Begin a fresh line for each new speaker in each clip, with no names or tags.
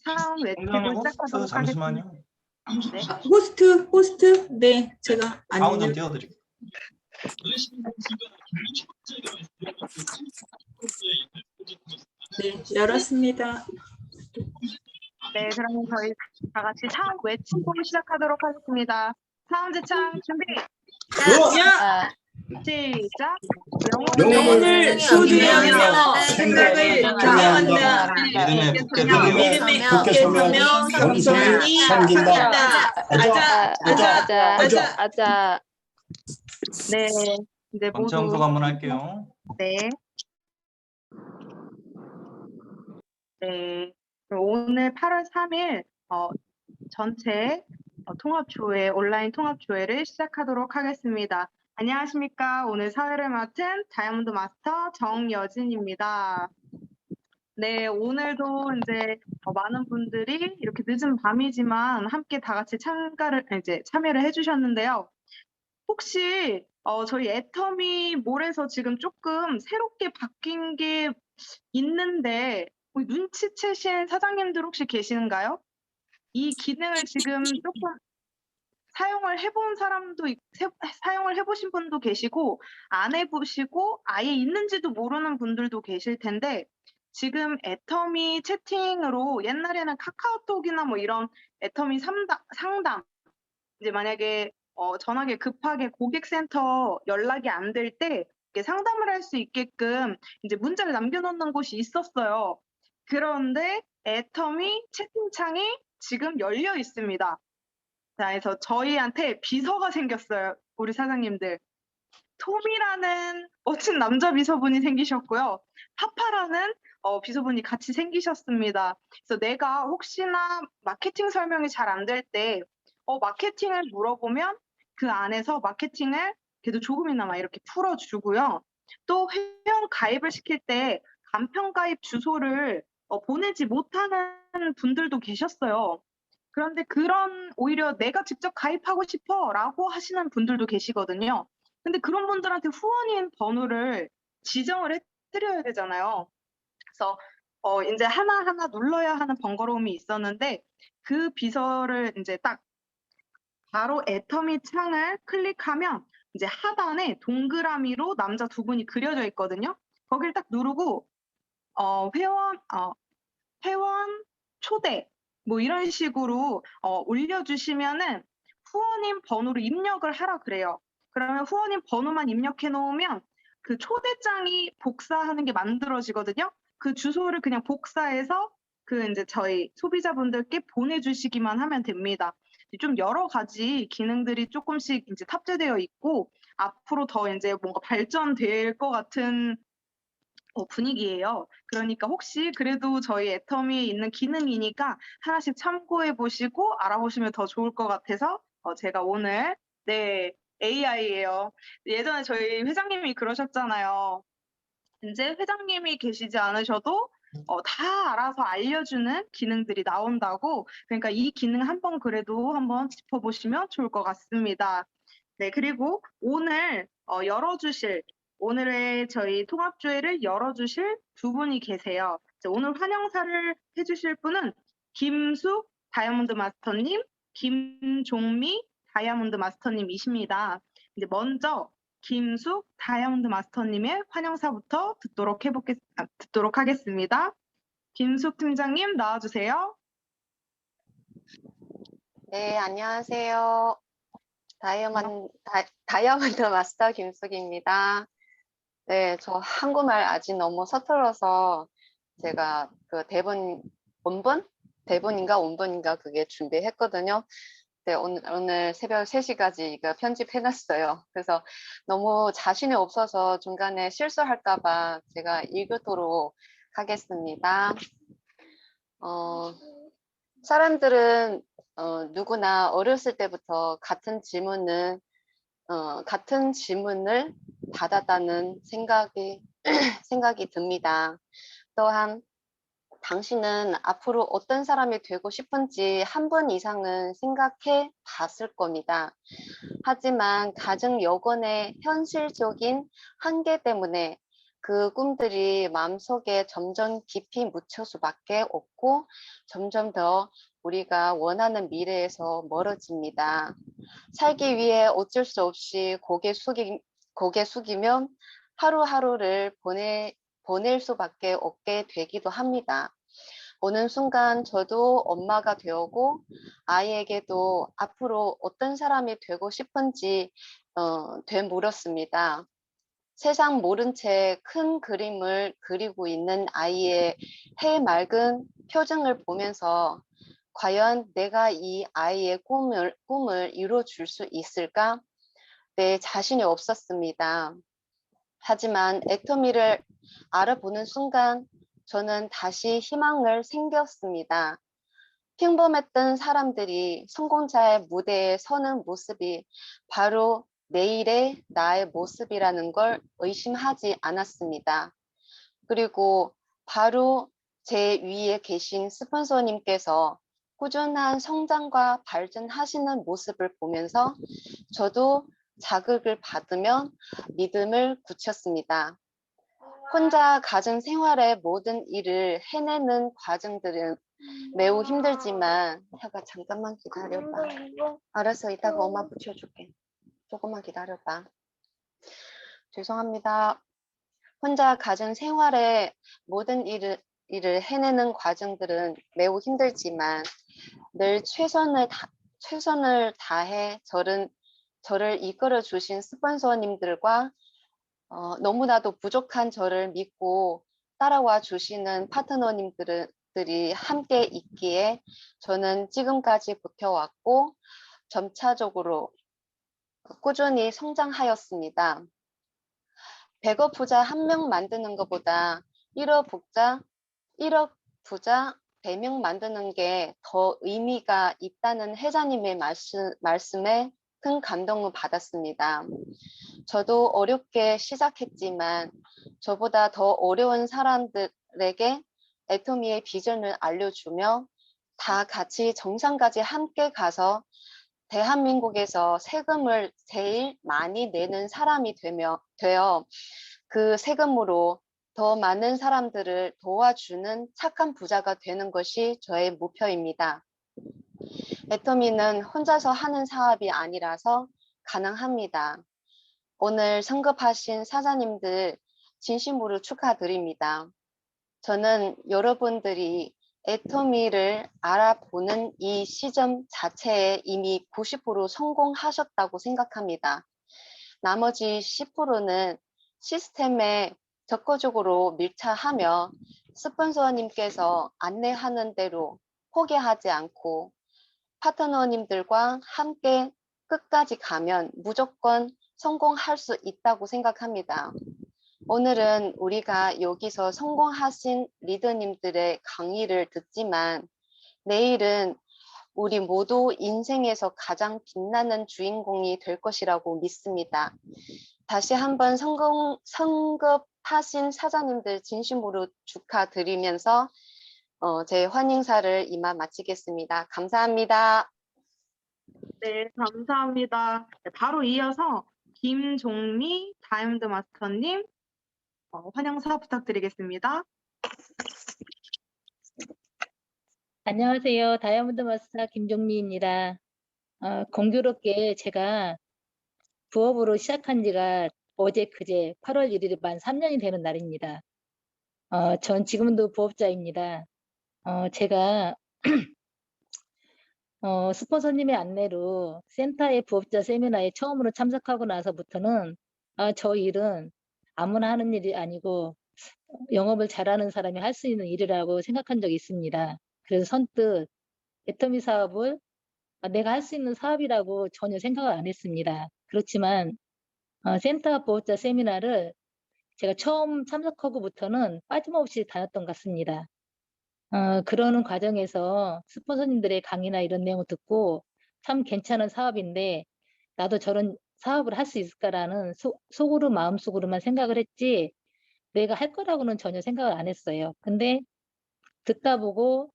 상황 외치고 시작하도록 하겠습니다.
잠시만요.
네.
호스트, 네, 제가
다운 좀 띄워드릴게요.
네, 열었습니다.
네, 그러면 저희 다 같이 상황 외치고 시작하도록 하겠습니다. 상황 제창 준비.
야,
시작.
영혼을 소중하며 생각을 경영한다.
믿음에 굳게 서며
믿음에 굳게 서며 겸손히 섬긴다. 아자.
네, 이제 모두
점수 한번 할게요.
네. 네. 그럼 오늘 8월 3일 전체 통합조회, 온라인 통합조회를 시작하도록 하겠습니다. 안녕하십니까. 오늘 사회를 맡은 다이아몬드 마스터 정여진입니다. 네, 오늘도 이제 많은 분들이 이렇게 늦은 밤이지만 함께 다 같이 참여를 해주셨는데요. 혹시 저희 애터미 몰에서 지금 조금 새롭게 바뀐 게 있는데 눈치채신 사장님들 혹시 계시는가요? 이 기능을 지금 조금 사용을 해보신 분도 계시고 안 해보시고 아예 있는지도 모르는 분들도 계실 텐데 지금 애터미 채팅으로 옛날에는 카카오톡이나 뭐 이런 애터미 상담 이제 만약에 전화기 급하게 고객센터 연락이 안 될 때 상담을 할 수 있게끔 이제 문자를 남겨놓는 곳이 있었어요. 그런데 애터미 채팅창이 지금 열려 있습니다. 자, 그래서 저희한테 비서가 생겼어요. 우리 사장님들. 톰이라는 멋진 남자 비서분이 생기셨고요. 파파라는 비서분이 같이 생기셨습니다. 그래서 내가 혹시나 마케팅 설명이 잘 안 될 때 마케팅을 물어보면 그 안에서 마케팅을 그래도 조금이나마 이렇게 풀어주고요. 또 회원 가입을 시킬 때 간편 가입 주소를 보내지 못하는 분들도 계셨어요. 그런데 오히려 내가 직접 가입하고 싶어 라고 하시는 분들도 계시거든요. 근데 그런 분들한테 후원인 번호를 지정을 해드려야 되잖아요. 그래서 이제 하나하나 눌러야 하는 번거로움이 있었는데 그 비서를 이제 딱 바로 애터미 창을 클릭하면 이제 하단에 동그라미로 남자 두 분이 그려져 있거든요. 거기를 딱 누르고 회원 초대 뭐 이런 식으로 올려주시면은 후원인 번호로 입력을 하라 그래요. 그러면 후원인 번호만 입력해 놓으면 그 초대장이 복사하는 게 만들어지거든요. 그 주소를 그냥 복사해서 이제 저희 소비자분들께 보내주시기만 하면 됩니다. 좀 여러 가지 기능들이 조금씩 이제 탑재되어 있고 앞으로 더 이제 뭔가 발전될 것 같은 분위기예요. 그러니까 혹시 그래도 저희 애터미에 있는 기능이니까 하나씩 참고해 보시고 알아보시면 더 좋을 것 같아서 제가 오늘 네 AI예요. 예전에 저희 회장님이 그러셨잖아요. 이제 회장님이 계시지 않으셔도 다 알아서 알려주는 기능들이 나온다고. 그러니까 이 기능 한번 그래도 한번 짚어보시면 좋을 것 같습니다. 네, 그리고 오늘 오늘의 저희 통합조회를 열어주실 두 분이 계세요. 오늘 환영사를 해주실 분은 김숙 다이아몬드 마스터님, 김종미 다이아몬드 마스터님이십니다. 이제 먼저 김숙 다이아몬드 마스터님의 환영사부터 듣도록 하겠습니다. 김숙 팀장님 나와주세요.
네, 안녕하세요. 다이아몬드 마스터 김숙입니다. 네, 저 한국말 아직 너무 서툴러서 제가 그 대본인가 원본인가 그게 준비했거든요. 네, 오늘 새벽 3시까지 이거 편집해놨어요. 그래서 너무 자신이 없어서 중간에 실수할까봐 제가 읽도록 하겠습니다. 사람들은 누구나 어렸을 때부터 같은 질문을 받았다는 생각이 듭니다. 또한 당신은 앞으로 어떤 사람이 되고 싶은지 한 번 이상은 생각해 봤을 겁니다. 하지만 가정 여건의 현실적인 한계 때문에 그 꿈들이 마음속에 점점 깊이 묻힐 수밖에 없고 점점 더 우리가 원하는 미래에서 멀어집니다. 살기 위해 어쩔 수 없이 고개 숙이면 하루하루를 보낼 수밖에 없게 되기도 합니다. 어느 순간 저도 엄마가 되었고 아이에게도 앞으로 어떤 사람이 되고 싶은지 되물었습니다. 세상 모른 채 큰 그림을 그리고 있는 아이의 해맑은 표정을 보면서 과연 내가 이 아이의 꿈을 이루어줄 수 있을까? 네, 자신이 없었습니다. 하지만 애터미를 알아보는 순간 저는 다시 희망을 생겼습니다. 평범했던 사람들이 성공자의 무대에 서는 모습이 바로 내일의 나의 모습이라는 걸 의심하지 않았습니다. 그리고 바로 제 위에 계신 스폰서님께서 꾸준한 성장과 발전하시는 모습을 보면서 저도 자극을 받으며 믿음을 굳혔습니다. 혼자 가정 생활의 모든 일을 해내는 과정들은 매우 힘들지만 혀가 잠깐만 기다려봐. 알았어, 이따가 엄마 붙여줄게. 조금만 기다려봐. 죄송합니다. 혼자 가정 생활의 모든 일을 해내는 과정들은 매우 힘들지만 늘 최선을 다해 저를 이끌어 주신 스폰서님들과 너무나도 부족한 저를 믿고 따라와 주시는 파트너님들이 함께 있기에 저는 지금까지 버텨왔고 점차적으로 꾸준히 성장하였습니다. 100억 부자 한 명 만드는 것보다 1억 부자 100명 만드는 게 더 의미가 있다는 회장님의 말씀에 큰 감동을 받았습니다. 저도 어렵게 시작했지만 저보다 더 어려운 사람들에게 애터미의 비전을 알려주며 다 같이 정상까지 함께 가서 대한민국에서 세금을 제일 많이 내는 사람이 되어 그 세금으로 더 많은 사람들을 도와주는 착한 부자가 되는 것이 저의 목표입니다. 애터미는 혼자서 하는 사업이 아니라서 가능합니다. 오늘 성급하신 사장님들 진심으로 축하드립니다. 저는 여러분들이 애터미를 알아보는 이 시점 자체에 이미 90% 성공하셨다고 생각합니다. 나머지 10%는 시스템에 적극적으로 밀착하며 스폰서님께서 안내하는 대로 포기하지 않고 파트너님들과 함께 끝까지 가면 무조건 성공할 수 있다고 생각합니다. 오늘은 우리가 여기서 성공하신 리더님들의 강의를 듣지만 내일은 우리 모두 인생에서 가장 빛나는 주인공이 될 것이라고 믿습니다. 다시 한번 성급하신 사장님들 진심으로 축하드리면서 제 환영사를 이만 마치겠습니다. 감사합니다.
네, 감사합니다. 네, 바로 이어서 김종미 다이아몬드 마스터님 환영사 부탁드리겠습니다.
안녕하세요. 다이아몬드 마스터 김종미입니다. 공교롭게 제가 부업으로 시작한 지가 어제 그제 8월 1일이 만 3년이 되는 날입니다. 전 지금도 부업자입니다. 제가 스폰서님의 안내로 센터의 부업자 세미나에 처음으로 참석하고 나서부터는 저 일은 아무나 하는 일이 아니고 영업을 잘하는 사람이 할 수 있는 일이라고 생각한 적이 있습니다. 그래서 선뜻 애터미 사업을 내가 할 수 있는 사업이라고 전혀 생각을 안 했습니다. 그렇지만 센터 부업자 세미나를 제가 처음 참석하고부터는 빠짐없이 다녔던 것 같습니다. 그러는 과정에서 스폰서님들의 강의나 이런 내용을 듣고 참 괜찮은 사업인데 나도 저런 사업을 할 수 있을까라는 속으로 마음속으로만 생각을 했지 내가 할 거라고는 전혀 생각을 안 했어요. 근데 듣다 보고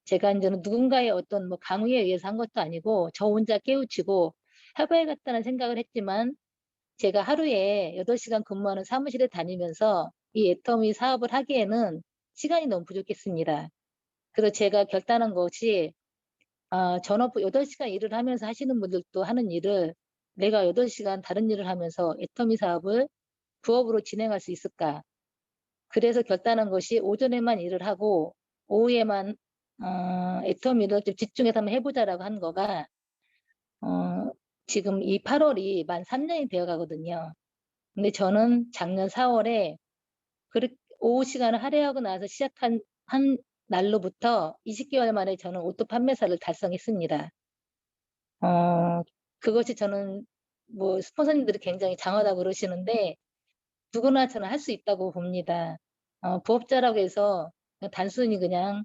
제가 이제는 누군가의 어떤 뭐 강의에 의해서 한 것도 아니고 저 혼자 깨우치고 해봐야겠다는 생각을 했지만 제가 하루에 8시간 근무하는 사무실에 다니면서 이 애터미 사업을 하기에는 시간이 너무 부족했습니다. 그래서 제가 결단한 것이 전업 8시간 일을 하면서 하시는 분들도 하는 일을 내가 8시간 다른 일을 하면서 애터미 사업을 부업으로 진행할 수 있을까? 그래서 결단한 것이 오전에만 일을 하고 오후에만 애터미를 좀 집중해서 한번 해보자라고 한 거가 지금 이 8월이 만 3년이 되어 가거든요. 근데 저는 작년 4월에 오후 시간을 할애하고 나서 시작한 한 날로부터 20개월 만에 저는 오토 판매사를 달성했습니다. 그것이 저는 뭐 스폰서님들이 굉장히 장하다고 그러시는데 누구나 저는 할 수 있다고 봅니다. 부업자라고 해서 단순히 그냥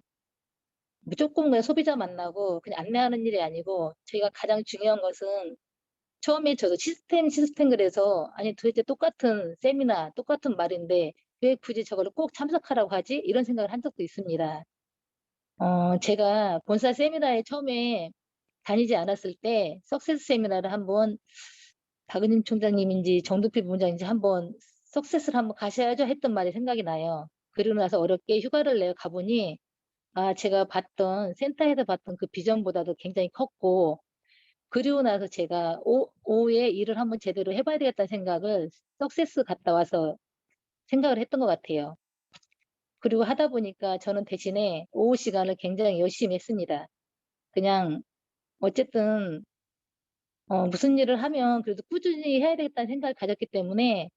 무조건 그냥 소비자 만나고 그냥 안내하는 일이 아니고 저희가 가장 중요한 것은 처음에 저도 시스템 그래서 아니 도대체 똑같은 세미나 똑같은 말인데 왜 굳이 저걸 꼭 참석하라고 하지? 이런 생각을 한 적도 있습니다. 제가 본사 세미나에 처음에 다니지 않았을 때 석세스 세미나를 한번 박은임 총장님인지 정두필 부원장인지 한번 석세스를 한번 가셔야죠 했던 말이 생각이 나요. 그러고 나서 어렵게 휴가를 내어 가보니 제가 봤던 센터에서 봤던 그 비전보다도 굉장히 컸고 그리고 나서 제가 오후에 일을 한번 제대로 해봐야 되겠다는 생각을 석세스 갔다 와서 생각을 했던 것 같아요. 그리고 하다 보니까 저는 대신에 오후 시간을 굉장히 열심히 했습니다. 그냥 어쨌든 무슨 일을 하면 그래도 꾸준히 해야 되겠다는 생각을 가졌기 때문에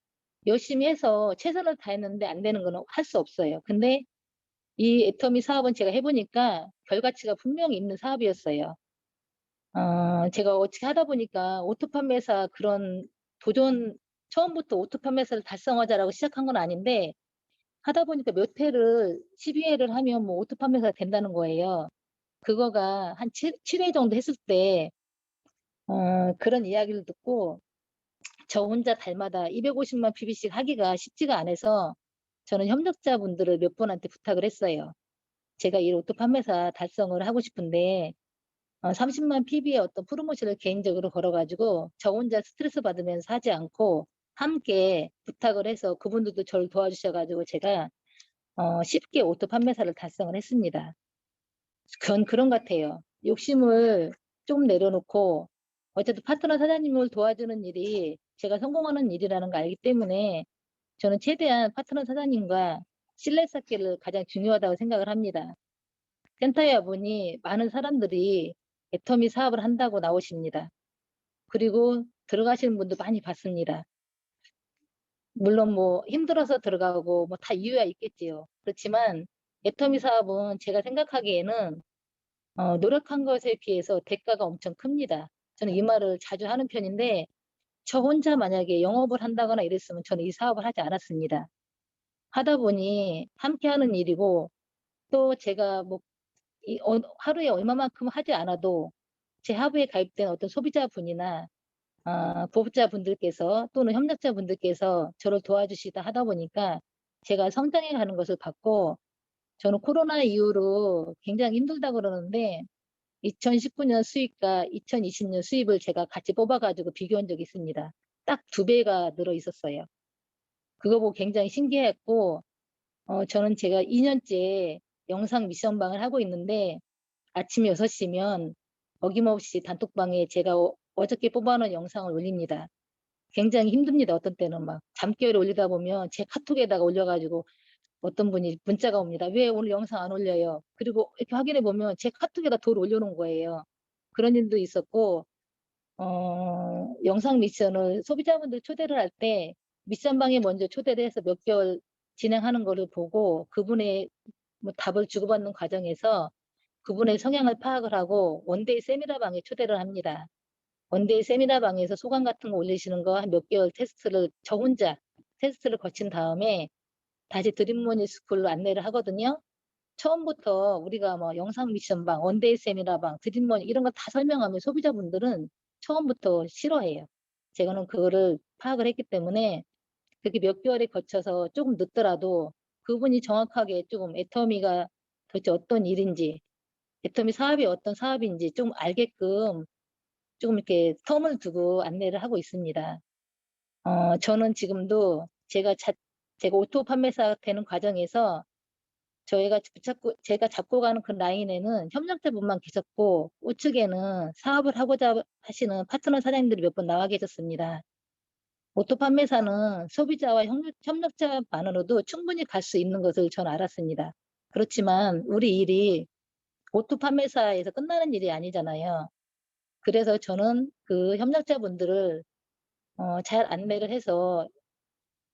열심히 해서 최선을 다했는데 안 되는 거는 할 수 없어요. 근데 이 애터미 사업은 제가 해보니까 결과치가 분명히 있는 사업이었어요. 제가 어떻게 하다 보니까 오토 판매사 그런 도전, 처음부터 오토 판매사를 달성하자라고 시작한 건 아닌데, 하다 보니까 몇 회를, 12회를 하면 뭐 오토 판매사가 된다는 거예요. 그거가 한 7회 정도 했을 때, 그런 이야기를 듣고, 저 혼자 달마다 250만 PB씩 하기가 쉽지가 않아서, 저는 협력자분들을 몇 분한테 부탁을 했어요. 제가 이 오토 판매사 달성을 하고 싶은데, 30만 PB의 어떤 프로모션을 개인적으로 걸어가지고 저 혼자 스트레스 받으면서 하지 않고 함께 부탁을 해서 그분들도 저를 도와주셔가지고 제가 쉽게 오토 판매사를 달성을 했습니다. 그건 그런 것 같아요. 욕심을 좀 내려놓고 어쨌든 파트너 사장님을 도와주는 일이 제가 성공하는 일이라는 걸 알기 때문에 저는 최대한 파트너 사장님과 신뢰 쌓기를 가장 중요하다고 생각을 합니다. 센터에 와보니 많은 사람들이 애터미 사업을 한다고 나오십니다. 그리고 들어가시는 분도 많이 봤습니다. 물론 뭐 힘들어서 들어가고 뭐 다 이유가 있겠지요. 그렇지만 애터미 사업은 제가 생각하기에는 노력한 것에 비해서 대가가 엄청 큽니다. 저는 이 말을 자주 하는 편인데 저 혼자 만약에 영업을 한다거나 이랬으면 저는 이 사업을 하지 않았습니다. 하다 보니 함께 하는 일이고 또 제가 뭐 하루에 얼마만큼 하지 않아도 제 하부에 가입된 어떤 소비자분이나 부업자분들께서 또는 협력자분들께서 저를 도와주시다 하다 보니까 제가 성장해 가는 것을 봤고 저는 코로나 이후로 굉장히 힘들다 그러는데 2019년 수입과 2020년 수입을 제가 같이 뽑아가지고 비교한 적이 있습니다. 딱 2배가 늘어 있었어요. 그거 보고 굉장히 신기했고 저는 제가 2년째 영상 미션방을 하고 있는데 아침 6시면 어김없이 단톡방에 제가 어저께 뽑아놓은 영상을 올립니다. 굉장히 힘듭니다. 어떤 때는 막 잠결에 올리다 보면 제 카톡에다가 올려가지고 어떤 분이 문자가 옵니다. 왜 오늘 영상 안 올려요? 그리고 이렇게 확인해 보면 제 카톡에다 돌 올려놓은 거예요. 그런 일도 있었고 영상 미션을 소비자분들 초대를 할 때 미션방에 먼저 초대를 해서 몇 개월 진행하는 거를 보고 그분의 뭐 답을 주고받는 과정에서 그분의 성향을 파악을 하고 원데이 세미나방에 초대를 합니다. 원데이 세미나방에서 소감 같은 거 올리시는 거 한 몇 개월 테스트를 저 혼자 테스트를 거친 다음에 다시 드림모니 스쿨로 안내를 하거든요. 처음부터 우리가 뭐 영상 미션방, 원데이 세미나방, 드림모니 이런 거 다 설명하면 소비자분들은 처음부터 싫어해요. 제가는 그거를 파악을 했기 때문에 그렇게 몇 개월에 거쳐서 조금 늦더라도 그분이 정확하게 조금 애터미가 도대체 어떤 일인지 애터미 사업이 어떤 사업인지 좀 알게끔 조금 이렇게 텀을 두고 안내를 하고 있습니다. 저는 지금도 제가 오토 판매사 되는 과정에서 제가 잡고 가는 그 라인에는 협력자분만 계셨고 우측에는 사업을 하고자 하시는 파트너 사장님들이 몇 분 나와 계셨습니다. 오토 판매사는 소비자와 협력자만으로도 충분히 갈 수 있는 것을 저는 알았습니다. 그렇지만 우리 일이 오토 판매사에서 끝나는 일이 아니잖아요. 그래서 저는 그 협력자분들을 잘 안내를 해서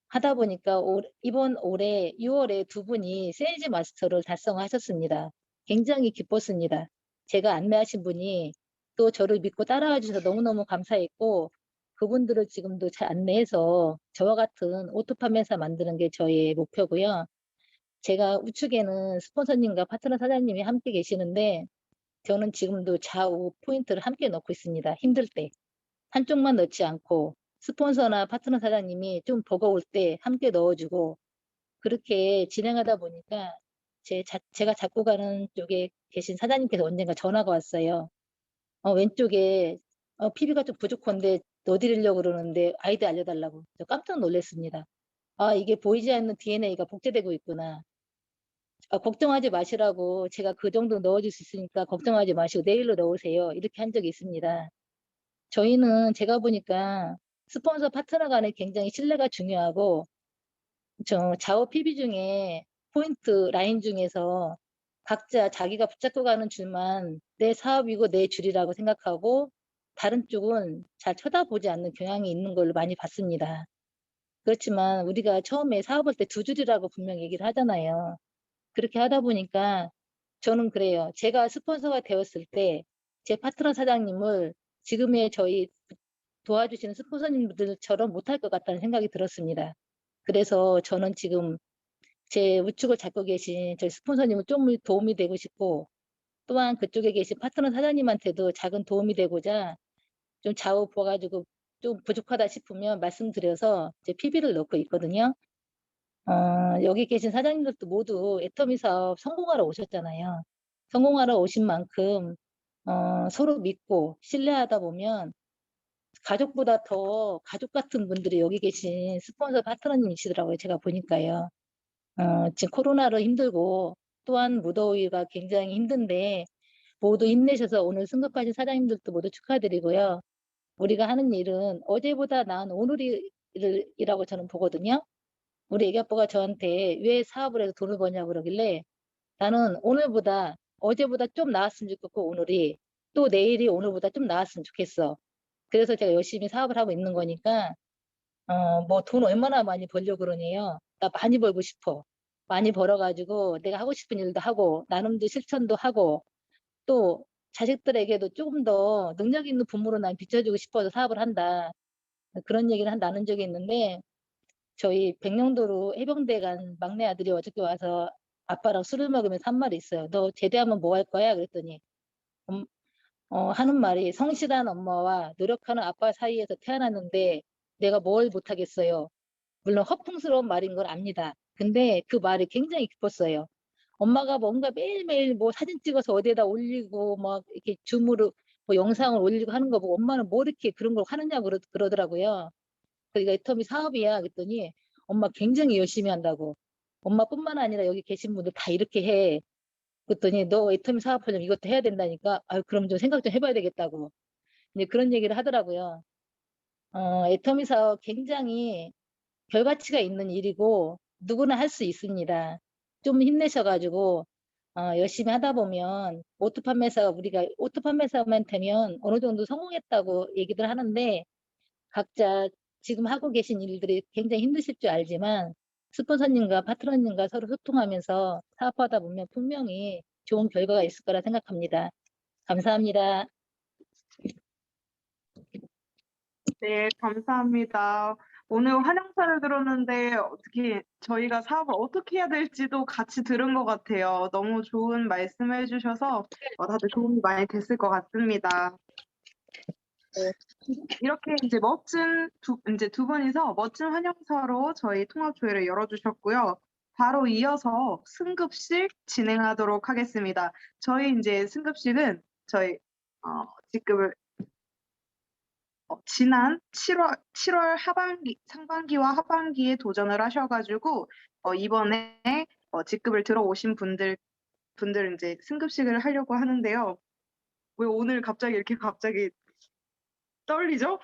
하다 보니까 이번 올해 6월에 두 분이 세일즈 마스터를 달성하셨습니다. 굉장히 기뻤습니다. 제가 안내하신 분이 또 저를 믿고 따라와 주셔서 너무너무 감사했고 그분들을 지금도 잘 안내해서 저와 같은 오토 판매사 만드는 게 저의 목표고요. 제가 우측에는 스폰서님과 파트너 사장님이 함께 계시는데 저는 지금도 좌우 포인트를 함께 넣고 있습니다. 힘들 때. 한쪽만 넣지 않고 스폰서나 파트너 사장님이 좀 버거울 때 함께 넣어주고 그렇게 진행하다 보니까 제가 잡고 가는 쪽에 계신 사장님께서 언젠가 전화가 왔어요. 왼쪽에 PB가 좀 부족한데 넣어드리려고 그러는데 아이디 알려달라고. 저 깜짝 놀랐습니다. 아, 이게 보이지 않는 DNA가 복제되고 있구나. 걱정하지 마시라고 제가 그 정도 넣어줄 수 있으니까 걱정하지 마시고 내일로 넣으세요. 이렇게 한 적이 있습니다. 저희는 제가 보니까 스폰서 파트너 간에 굉장히 신뢰가 중요하고 저 좌우 PB 중에 포인트 라인 중에서 각자 자기가 붙잡고 가는 줄만 내 사업이고 내 줄이라고 생각하고 다른 쪽은 잘 쳐다보지 않는 경향이 있는 걸로 많이 봤습니다. 그렇지만 우리가 처음에 사업할 때 두 줄이라고 분명 얘기를 하잖아요. 그렇게 하다 보니까 저는 그래요. 제가 스폰서가 되었을 때 제 파트너 사장님을 지금의 저희 도와주시는 스폰서님들처럼 못할 것 같다는 생각이 들었습니다. 그래서 저는 지금 제 우측을 잡고 계신 저희 스폰서님은 좀 도움이 되고 싶고 또한 그쪽에 계신 파트너 사장님한테도 작은 도움이 되고자 좀 좌우 보아가지고 좀 부족하다 싶으면 말씀드려서 제 PB를 넣고 있거든요. 여기 계신 사장님들도 모두 애터미 사업 성공하러 오셨잖아요. 성공하러 오신 만큼 서로 믿고 신뢰하다 보면 가족보다 더 가족 같은 분들이 여기 계신 스폰서 파트너님이시더라고요. 제가 보니까요. 지금 코로나로 힘들고 또한 무더위가 굉장히 힘든데 모두 힘내셔서 오늘 승급하신 사장님들도 모두 축하드리고요. 우리가 하는 일은 어제보다 나은 오늘이라고 저는 보거든요. 우리 애기 아빠가 저한테 왜 사업을 해서 돈을 버냐고 그러길래 나는 오늘보다 어제보다 좀 나았으면 좋겠고 오늘이 또 내일이 오늘보다 좀 나았으면 좋겠어. 그래서 제가 열심히 사업을 하고 있는 거니까 뭐 돈 얼마나 많이 벌려고 그러네요. 나 많이 벌고 싶어. 많이 벌어가지고 내가 하고 싶은 일도 하고 나름도 실천도 하고 또 자식들에게도 조금 더 능력 있는 부모로 난 비춰주고 싶어서 사업을 한다. 그런 얘기를 나눈 적이 있는데 저희 백령도로 해병대 간 막내 아들이 어저께 와서 아빠랑 술을 먹으면서 한 말이 있어요. 너 제대하면 뭐 할 거야? 그랬더니 하는 말이 성실한 엄마와 노력하는 아빠 사이에서 태어났는데 내가 뭘 못하겠어요. 물론 허풍스러운 말인 걸 압니다. 근데 그 말이 굉장히 기뻤어요. 엄마가 뭔가 매일매일 뭐 사진 찍어서 어디에다 올리고 막 이렇게 줌으로 뭐 영상을 올리고 하는 거 보고 엄마는 뭐 이렇게 그런 걸 하느냐고 그러더라고요. 그러니까 애터미 사업이야. 그랬더니 엄마 굉장히 열심히 한다고. 엄마뿐만 아니라 여기 계신 분들 다 이렇게 해. 그랬더니 너 애터미 사업하려면 이것도 해야 된다니까. 아유, 그럼 좀 생각 좀 해봐야 되겠다고. 이제 그런 얘기를 하더라고요. 애터미 사업 굉장히 결과치가 있는 일이고 누구나 할 수 있습니다. 좀 힘내셔가지고 열심히 하다 보면 우리가 오토 판매사만 되면 어느 정도 성공했다고 얘기들 하는데 각자 지금 하고 계신 일들이 굉장히 힘드실 줄 알지만 스폰서님과 파트너님과 서로 소통하면서 사업하다 보면 분명히 좋은 결과가 있을 거라 생각합니다. 감사합니다.
네, 감사합니다. 오늘 환영사를 들었는데 어떻게 저희가 사업을 어떻게 해야 될지도 같이 들은 것 같아요. 너무 좋은 말씀해 주셔서 다들 도움이 많이 됐을 것 같습니다. 네, 이렇게 이제 두 분이서 멋진 환영사로 저희 통합조회를 열어주셨고요. 바로 이어서 승급식 진행하도록 하겠습니다. 저희 이제 승급식은 저희 직급을 지난 7월 상반기와 하반기에 도전을 하셔가지고 이번에 직급을 들어오신 분들 이제 승급식을 하려고 하는데요. 왜 오늘 갑자기 떨리죠?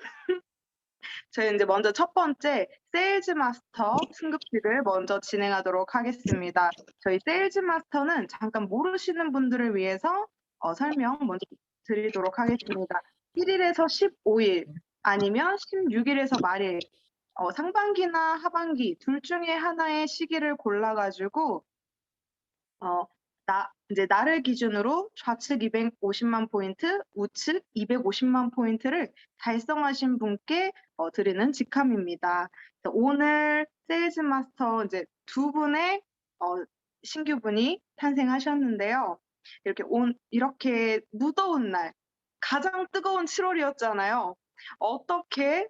저희 이제 먼저 첫 번째 세일즈 마스터 승급식을 먼저 진행하도록 하겠습니다. 저희 세일즈 마스터는 잠깐 모르시는 분들을 위해서 설명 먼저 드리도록 하겠습니다. 1일에서 15일 아니면 16일에서 말일 상반기나 하반기 둘 중에 하나의 시기를 골라가지고 이제 나를 기준으로 좌측 250만 포인트, 우측 250만 포인트를 달성하신 분께 드리는 직함입니다. 오늘 세일즈 마스터 이제 두 분의 신규분이 탄생하셨는데요. 이렇게 무더운 날, 가장 뜨거운 7월이었잖아요. 어떻게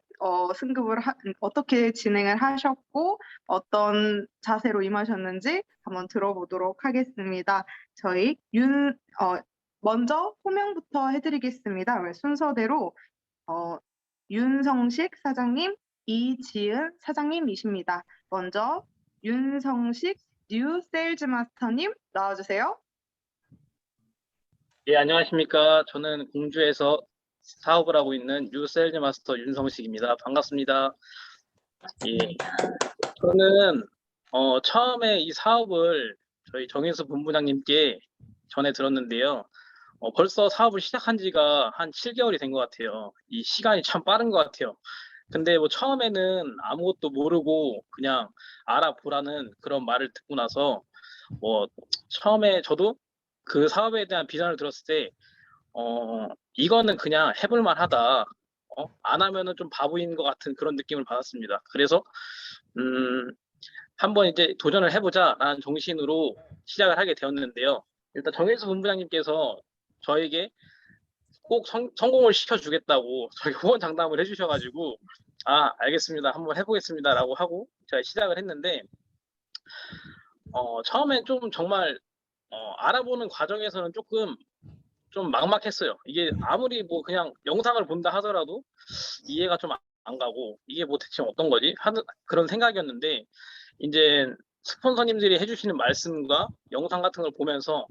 어떻게 진행을 하셨고 어떤 자세로 임하셨는지 한번 들어보도록 하겠습니다. 저희 먼저 호명부터 해드리겠습니다. 순서대로 윤성식 사장님, 이지은 사장님이십니다. 먼저 윤성식 뉴 세일즈 마스터님 나와주세요.
예, 안녕하십니까. 저는 공주에서 사업을 하고 있는 뉴 세일즈 마스터 윤성식입니다. 반갑습니다. 예, 저는 처음에 이 사업을 저희 정인수 본부장님께 전해 들었는데요. 벌써 사업을 시작한 지가 한 7개월이 된 것 같아요. 이 시간이 참 빠른 것 같아요. 근데 뭐 처음에는 아무것도 모르고 그냥 알아보라는 그런 말을 듣고 나서 처음에 저도 그 사업에 대한 비전을 들었을 때 이거는 그냥 해볼만 하다. 안 하면은 좀 바보인 것 같은 그런 느낌을 받았습니다. 그래서 한번 이제 도전을 해보자라는 정신으로 시작을 하게 되었는데요. 일단 정혜수 본부장님께서 저에게 꼭 성공을 시켜주겠다고 저희 호언장담을 해주셔가지고 알겠습니다. 한번 해보겠습니다라고 하고 제가 시작을 했는데 처음엔 좀 정말 알아보는 과정에서는 조금 좀 막막했어요. 이게 아무리 뭐 그냥 영상을 본다 하더라도 이해가 좀 안 가고 이게 뭐 대체 어떤 거지? 하는 그런 생각이었는데 이제 스폰서님들이 해주시는 말씀과 영상 같은 걸 보면서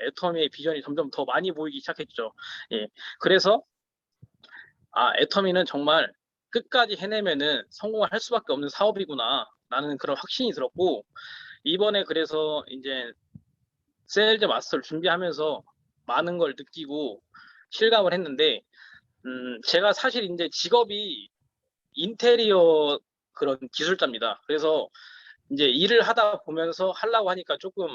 애터미의 비전이 점점 더 많이 보이기 시작했죠. 예, 그래서 애터미는 정말 끝까지 해내면은 성공을 할 수밖에 없는 사업이구나 라는 그런 확신이 들었고 이번에 그래서 이제 세일즈 마스터를 준비하면서 많은 걸 느끼고 실감을 했는데 제가 사실 이제 직업이 인테리어 그런 기술자입니다. 그래서 이제 일을 하다 보면서 하려고 하니까 조금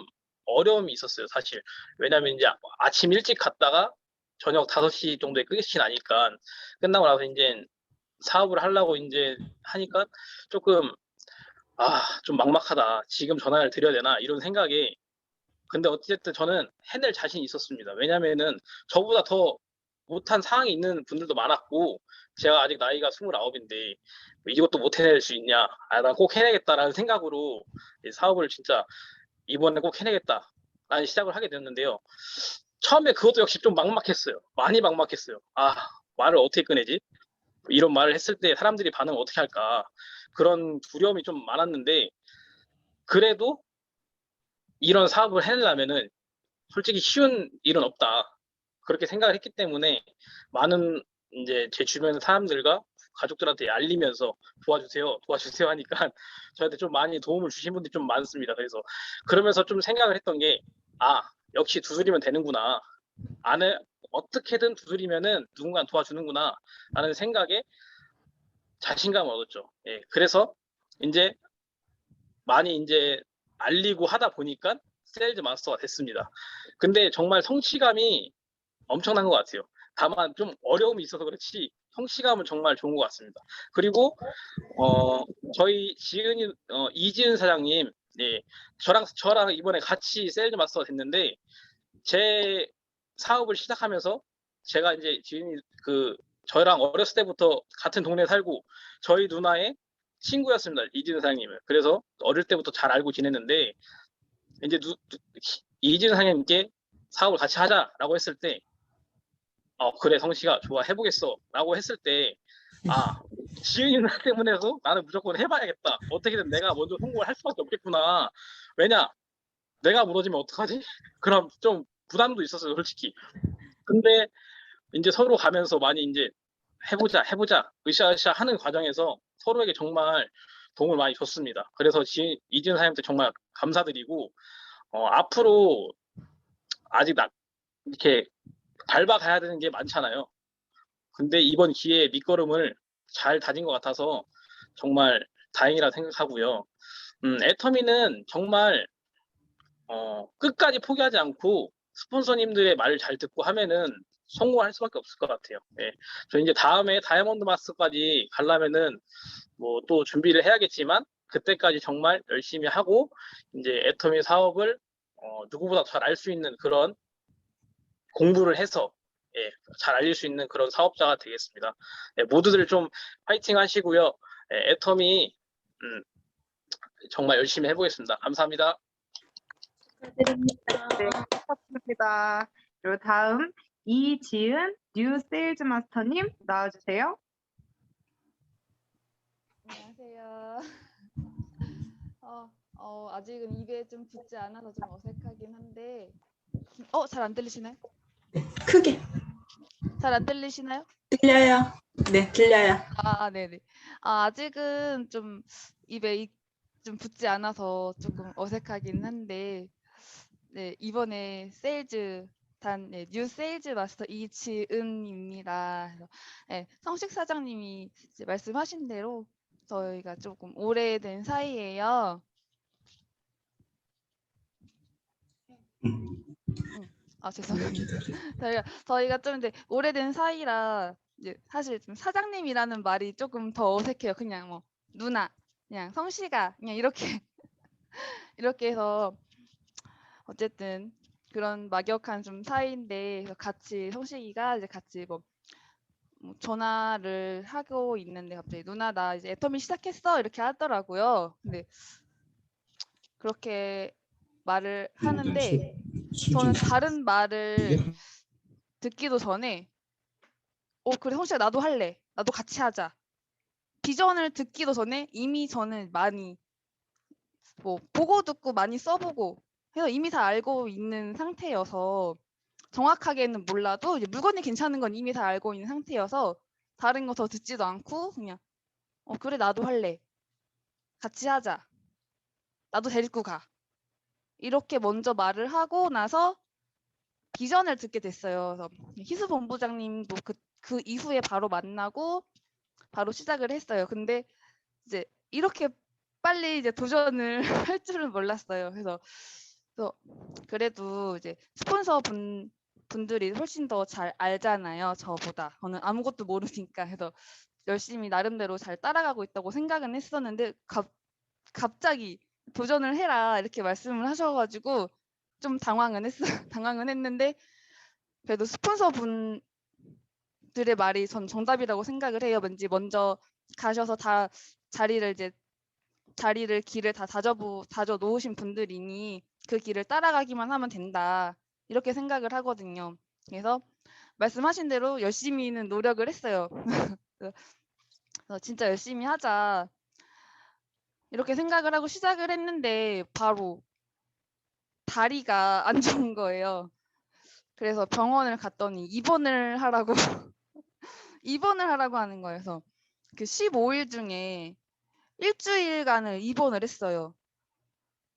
어려움이 있었어요, 사실. 왜냐면 이제 아침 일찍 갔다가 저녁 5시 정도에 끝이 나니까 끝나고 나서 이제 사업을 하려고 이제 하니까 조금 좀 막막하다. 지금 전화를 드려야 되나 이런 생각에 근데 어쨌든 저는 해낼 자신이 있었습니다. 왜냐면은 저보다 더 못한 상황이 있는 분들도 많았고 제가 아직 나이가 29인데 이것도 못 해낼 수 있냐? 난 꼭 해내겠다라는 생각으로 사업을 진짜 이번에 꼭 해내겠다라는 시작을 하게 됐는데요. 처음에 그것도 역시 좀 막막했어요. 많이 막막했어요. 말을 어떻게 꺼내지? 이런 말을 했을 때 사람들이 반응을 어떻게 할까? 그런 두려움이 좀 많았는데 그래도 이런 사업을 해내려면은 솔직히 쉬운 일은 없다. 그렇게 생각을 했기 때문에 많은 이제 제 주변 사람들과 가족들한테 알리면서 도와주세요 하니까 저한테 좀 많이 도움을 주신 분들이 좀 많습니다. 그래서 그러면서 좀 생각을 했던 게 역시 두드리면 되는구나. 어떻게든 두드리면은 누군가 도와주는구나 라는 생각에 자신감을 얻었죠. 예, 그래서 이제 많이 이제 알리고 하다 보니까 세일즈 마스터가 됐습니다. 근데 정말 성취감이 엄청난 것 같아요. 다만 좀 어려움이 있어서 그렇지 성취감은 정말 좋은 것 같습니다. 그리고 저희 이지은 사장님, 네, 저랑 이번에 같이 세일즈 마스터가 됐는데 제 사업을 시작하면서 제가 이제 지은이 저랑 어렸을 때부터 같은 동네에 살고 저희 누나의 친구였습니다. 이지은 사장님은. 그래서 어릴 때부터 잘 알고 지냈는데 이제 이지은 사장님께 사업을 같이 하자라고 했을 때 그래 성식아 좋아 해보겠어 라고 했을 때 지은이 누나 때문에서 나는 무조건 해봐야겠다. 어떻게든 내가 먼저 성공을 할 수밖에 없겠구나. 왜냐? 내가 무너지면 어떡하지? 그럼 좀 부담도 있었어요, 솔직히. 근데 이제 서로 가면서 많이 이제 해보자, 으쌰으쌰 하는 과정에서 서로에게 정말 도움을 많이 줬습니다. 그래서 이지은 사장님한테 정말 감사드리고, 앞으로 아직 이렇게 밟아가야 되는 게 많잖아요. 근데 이번 기회에 밑거름을 잘 다진 것 같아서 정말 다행이라 생각하고요. 애터미는 정말 끝까지 포기하지 않고 스폰서님들의 말을 잘 듣고 하면은 성공할 수밖에 없을 것 같아요. 예. 저 이제 다음에 다이아몬드 마스터까지 가려면은 뭐 또 준비를 해야겠지만 그때까지 정말 열심히 하고 이제 애터미 사업을 누구보다 잘 알 수 있는 그런 공부를 해서 잘 알릴 수 있는 그런 사업자가 되겠습니다. 모두들 좀 파이팅 하시고요. 애터미 정말 열심히 해보겠습니다. 감사합니다.
축하드립니다.
네, 축하드립니다. 그리고 다음 이지은 뉴 세일즈 마스터님 나와주세요.
안녕하세요. 아직은 입에 좀 붙지 않아서 좀 어색하긴 한데, 잘 안 들리시나요?
크게
잘 안 들리시나요?
들려요. 네, 들려요.
네네. 아직은 좀 입에 좀 붙지 않아서 조금 어색하긴 한데, 네, 이번에 뉴 세일즈 마스터 이지은입니다. 그래서, 네, 성식 사장님이 이제 말씀하신 대로 저희가 조금 오래된 사이예요. 죄송합니다. 저희가 좀 이제 오래된 사이라 이제 사실 좀 사장님이라는 말이 조금 더 어색해요. 그냥 뭐 누나, 그냥 성씨가 그냥 이렇게 이렇게 해서 어쨌든 그런 막역한 좀 사이인데 그래서 같이 성식이가 이제 같이 뭐 전화를 하고 있는데 갑자기 누나 나 이제 애터미 시작했어 이렇게 하더라고요. 근데 그렇게 말을 하는데 저는 다른 말을 듣기도 전에 그래 성식아 나도 할래. 나도 같이 하자. 비전을 듣기도 전에 이미 저는 많이 뭐 보고 듣고 많이 써보고 해서 이미 다 알고 있는 상태여서 정확하게는 몰라도 이제 물건이 괜찮은 건 이미 다 알고 있는 상태여서 다른 거 더 듣지도 않고 그냥 그래 나도 할래. 같이 하자. 나도 데리고 가. 이렇게 먼저 말을 하고 나서 비전을 듣게 됐어요. 그래서 희수 본부장님도 그 이후에 바로 만나고 바로 시작을 했어요. 근데 이제 이렇게 빨리 이제 도전을 할 줄은 몰랐어요. 그래서 그래도 이제 스폰서 분들이 훨씬 더 잘 알잖아요. 저보다. 저는 아무것도 모르니까. 그래서 열심히 나름대로 잘 따라가고 있다고 생각은 했었는데 갑자기 도전을 해라 이렇게 말씀을 하셔가지고 좀 당황은 했는데 그래도 스폰서 분들의 말이 전 정답이라고 생각을 해요. 왠지 먼저 가셔서 다 길을 다 다져 놓으신 분들이니 그 길을 따라가기만 하면 된다. 이렇게 생각을 하거든요. 그래서 말씀하신 대로 열심히는 노력을 했어요. 그래서 진짜 열심히 하자. 이렇게 생각을 하고 시작을 했는데 바로 다리가 안 좋은 거예요. 그래서 병원을 갔더니 입원을 하라고 하는 거예요. 그래서 그 15일 중에 일주일간을 입원을 했어요.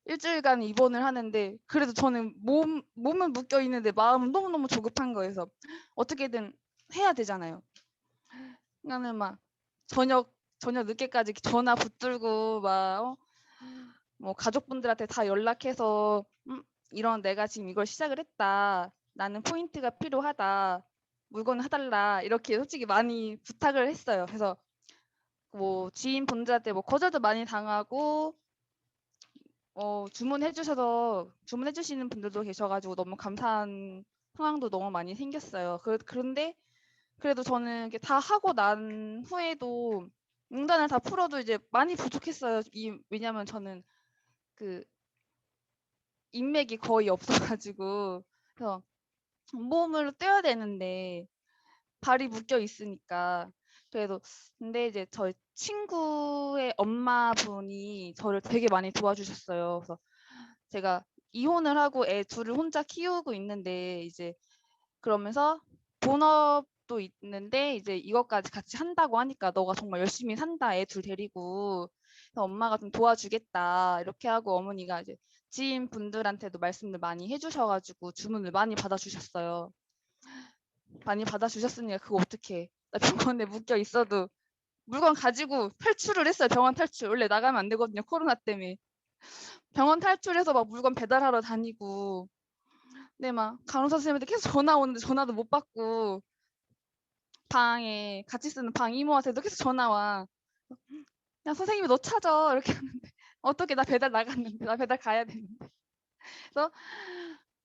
일주일간 입원을 하는데 그래도 저는 몸은 묶여 있는데 마음은 너무너무 조급한 거예요. 그래서 어떻게든 해야 되잖아요. 나는 막 저녁 늦게까지 전화 붙들고 뭐 가족분들한테 다 연락해서 이런 내가 지금 이걸 시작을 했다. 나는 포인트가 필요하다. 물건 해달라. 이렇게 솔직히 많이 부탁을 했어요. 그래서 뭐 지인분들한테 뭐 거절도 많이 당하고 주문해 주시는 분들도 계셔가지고 너무 감사한 상황도 너무 많이 생겼어요. 그런데 그래도 저는 이렇게 다 하고 난 후에도 응단을 다 풀어도 이제 많이 부족했어요. 왜냐면 저는 그 인맥이 거의 없어가지고 그래서 몸을 떼야 되는데 발이 묶여 있으니까 그래도 근데 이제 저희 친구의 엄마분이 저를 되게 많이 도와주셨어요. 그래서 제가 이혼을 하고 애 둘을 혼자 키우고 있는데 이제 그러면서 본업도 있는데 이제 이것까지 같이 한다고 하니까 너가 정말 열심히 산다. 애 둘 데리고. 그래서 엄마가 좀 도와주겠다. 이렇게 하고 어머니가 이제 지인분들한테도 말씀을 많이 해주셔가지고 주문을 많이 받아주셨어요. 많이 받아주셨으니까 그거 어떡해. 나 병원에 묶여 있어도 물건 가지고 탈출을 했어요. 병원 탈출. 원래 나가면 안 되거든요. 코로나 때문에. 병원 탈출해서 막 물건 배달하러 다니고. 근데 막 간호사 선생님한테 계속 전화 오는데 전화도 못 받고 방에 같이 쓰는 방 이모한테도 계속 전화 와. 야 선생님이 너 찾아 이렇게 하는데 어떻게 나 배달 나갔는데 나 배달 가야 되는데. 그래서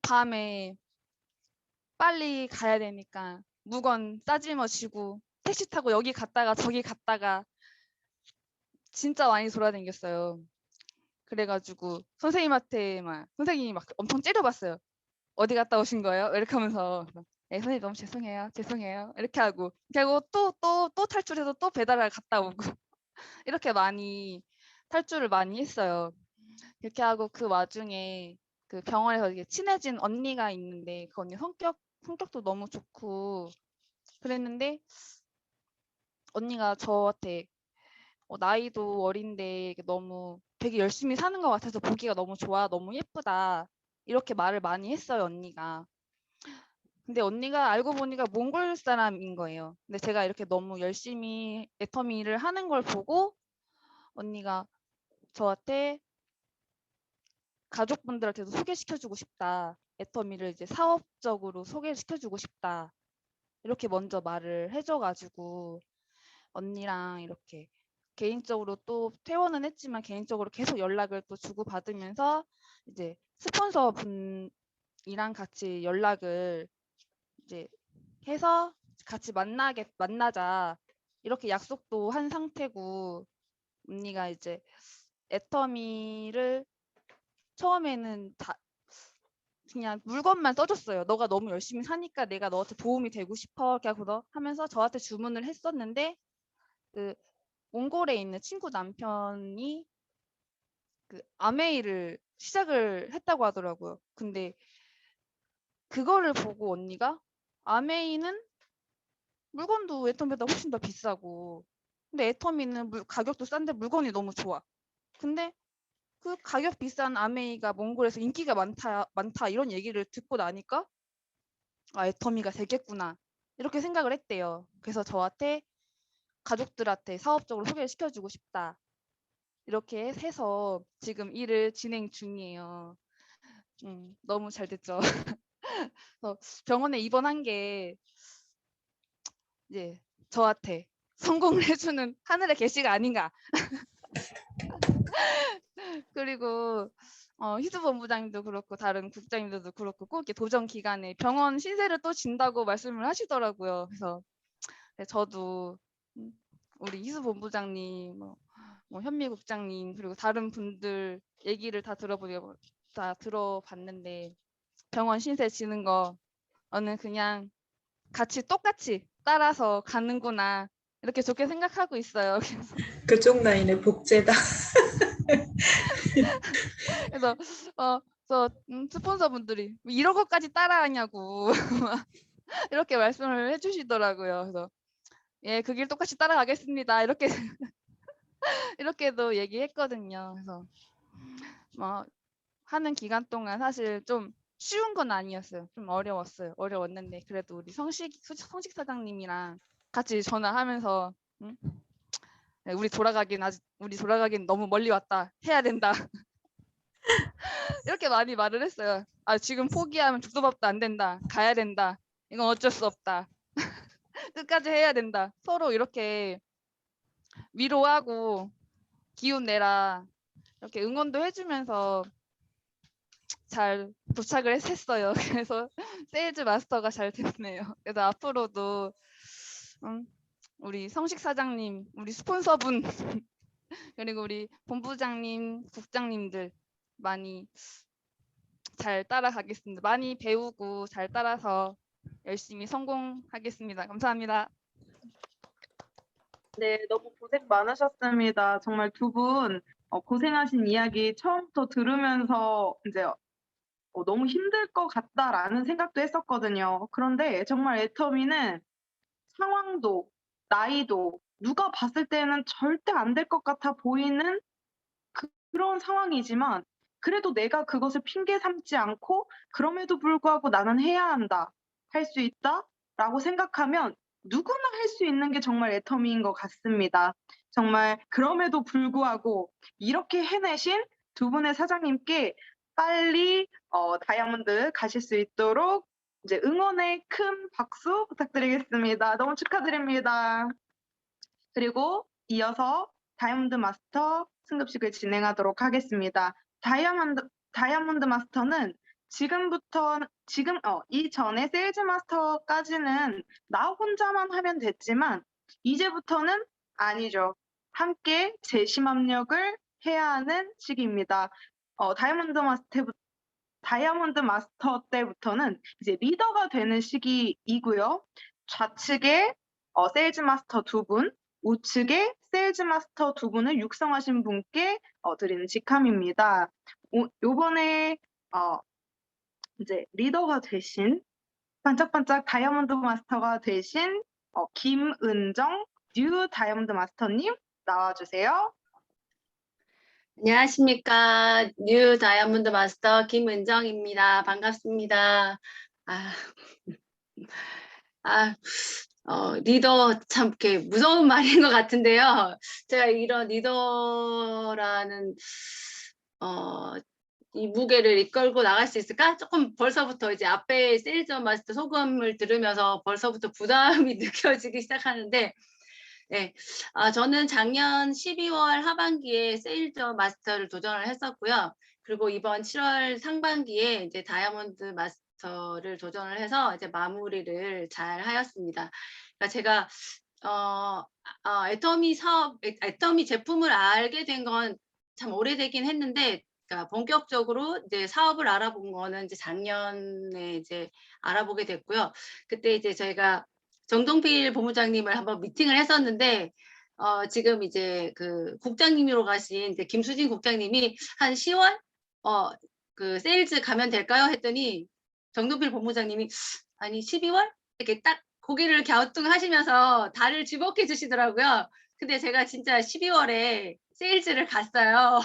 밤에 빨리 가야 되니까 물건 싸질머지고 택시 타고 여기 갔다가 저기 갔다가 진짜 많이 돌아다녔어요. 그래가지고 선생님한테 막 선생님이 막 엄청 째려봤어요. 어디 갔다 오신 거예요? 이렇게 하면서 네, 선생님 너무 죄송해요. 죄송해요. 이렇게 하고 결국 또 탈출해서 또 배달을 갔다 오고 이렇게 많이 탈출을 많이 했어요. 이렇게 하고 그 와중에 그 병원에서 이게 친해진 언니가 있는데 그 언니 성격도 너무 좋고 그랬는데 언니가 저한테 나이도 어린데 이게 너무 되게 열심히 사는 것 같아서 보기가 너무 좋아, 너무 예쁘다 이렇게 말을 많이 했어요 언니가. 근데 언니가 알고 보니까 몽골 사람인 거예요. 근데 제가 이렇게 너무 열심히 애터미 일을 하는 걸 보고 언니가 저한테 가족분들한테도 소개시켜주고 싶다. 애터미를 이제 사업적으로 소개시켜주고 싶다. 이렇게 먼저 말을 해줘가지고 언니랑 이렇게 개인적으로 또 퇴원은 했지만 개인적으로 계속 연락을 또 주고받으면서 이제 스폰서 분이랑 같이 연락을 이제 해서 같이 만나자 이렇게 약속도 한 상태고 언니가 이제 애터미를 처음에는 다 그냥 물건만 써줬어요. 너가 너무 열심히 사니까 내가 너한테 도움이 되고 싶어. 이렇게 하면서 저한테 주문을 했었는데 그 몽골에 있는 친구 남편이 그 아메이를 시작을 했다고 하더라고요. 근데 그거를 보고 언니가 아메이는 물건도 애터미보다 훨씬 더 비싸고 근데 애터미는 가격도 싼데 물건이 너무 좋아. 근데 그 가격 비싼 아메이가 몽골에서 인기가 많다 이런 얘기를 듣고 나니까 아 애터미가 되겠구나 이렇게 생각을 했대요. 그래서 저한테 가족들한테 사업적으로 소개를 시켜주고 싶다 이렇게 해서 지금 일을 진행 중이에요. 너무 잘 됐죠. 그래서 병원에 입원한 게 이제 저한테 성공을 해주는 하늘의 계시가 아닌가. 그리고 희수본부장님도 그렇고 다른 국장님들도 그렇고 꼭 이렇게 도정 기간에 병원 신세를 또 진다고 말씀을 하시더라고요. 그래서 네, 저도 우리 희수본부장님, 뭐 현미 국장님 그리고 다른 분들 얘기를 다 들어봤는데 병원 신세 지는 거 저는 그냥 똑같이 따라서 가는구나 이렇게 좋게 생각하고 있어요.
그쪽 라인의 복제다.
그래서 스폰서분들이 뭐 이런 것까지 따라하냐고 이렇게 말씀을 해주시더라고요. 그래서 예, 그 길 똑같이 따라가겠습니다. 이렇게 이렇게도 얘기했거든요. 그래서 뭐 하는 기간 동안 사실 좀 쉬운 건 아니었어요. 좀 어려웠어요. 어려웠는데 그래도 우리 성식 사장님이랑 같이 전화하면서 네, 우리 돌아가긴 너무 멀리 왔다. 해야 된다. 이렇게 많이 말을 했어요. 아 지금 포기하면 죽도 밥도 안 된다. 가야 된다. 이건 어쩔 수 없다. 끝까지 해야 된다. 서로 이렇게 위로하고 기운 내라. 이렇게 응원도 해주면서 잘 도착을 했어요. 그래서 세일즈 마스터가 잘 됐네요. 그래서 앞으로도 우리 성식 사장님, 우리 스폰서분 그리고 우리 본부장님, 국장님들 많이 잘 따라가겠습니다. 많이 배우고 잘 따라서 열심히 성공하겠습니다. 감사합니다.
네, 너무 고생 많으셨습니다. 정말 두 분 고생하신 이야기 처음부터 들으면서 이제 너무 힘들 것 같다라는 생각도 했었거든요. 그런데 정말 애터미는 상황도 나이도 누가 봤을 때는 절대 안 될 것 같아 보이는 그런 상황이지만 그래도 내가 그것을 핑계 삼지 않고 그럼에도 불구하고 '나는 해야 한다. 할 수 있다.'라고 생각하면 누구나 할 수 있는 게 정말 애터미인 것 같습니다. 정말 그럼에도 불구하고 이렇게 해내신 두 분의 사장님께 빨리 다이아몬드 가실 수 있도록 이제 응원의 큰 박수 부탁드리겠습니다. 너무 축하드립니다. 그리고 이어서 다이아몬드 마스터 승급식을 진행하도록 하겠습니다. 다이아몬드 마스터는 이전에 세일즈 마스터까지는 나 혼자만 하면 됐지만 이제부터는 아니죠. 함께 재심합력을 해야 하는 시기입니다. 다이아몬드 마스터 때부터는 이제 리더가 되는 시기이고요. 좌측에 세일즈 마스터 두 분, 우측에 세일즈 마스터 두 분을 육성하신 분께 드리는 직함입니다. 요번에 이제 리더가 되신 반짝반짝 다이아몬드 마스터가 되신 김은정 뉴 다이아몬드 마스터님 나와주세요.
안녕하십니까. 뉴 다이아몬드 마스터 김은정입니다. 반갑습니다. 리더 참 이렇게 무서운 말인 것 같은데요. 제가 이런 리더라는 이 무게를 이끌고 나갈 수 있을까? 조금 벌써부터 이제 앞에 세일즈 마스터 소감을 들으면서 벌써부터 부담이 느껴지기 시작하는데, 네, 저는 작년 12월 하반기에 세일즈 마스터를 도전을 했었고요. 그리고 이번 7월 상반기에 이제 다이아몬드 마스터를 도전을 해서 이제 마무리를 잘 하였습니다. 그러니까 제가 애터미 제품을 알게 된 건 참 오래되긴 했는데, 그러니까 본격적으로 이제 사업을 알아본 거는 이제 작년에 이제 알아보게 됐고요. 그때 이제 저희가 정동필 본부장님을 한번 미팅을 했었는데, 지금 이제 그 국장님으로 가신 이제 김수진 국장님이 한 10월 그 세일즈 가면 될까요? 했더니 정동필 본부장님이 아니 12월? 이렇게 딱 고개를 갸우뚱하시면서 다리를 집어해 주시더라고요. 근데 제가 진짜 12월에 세일즈를 갔어요.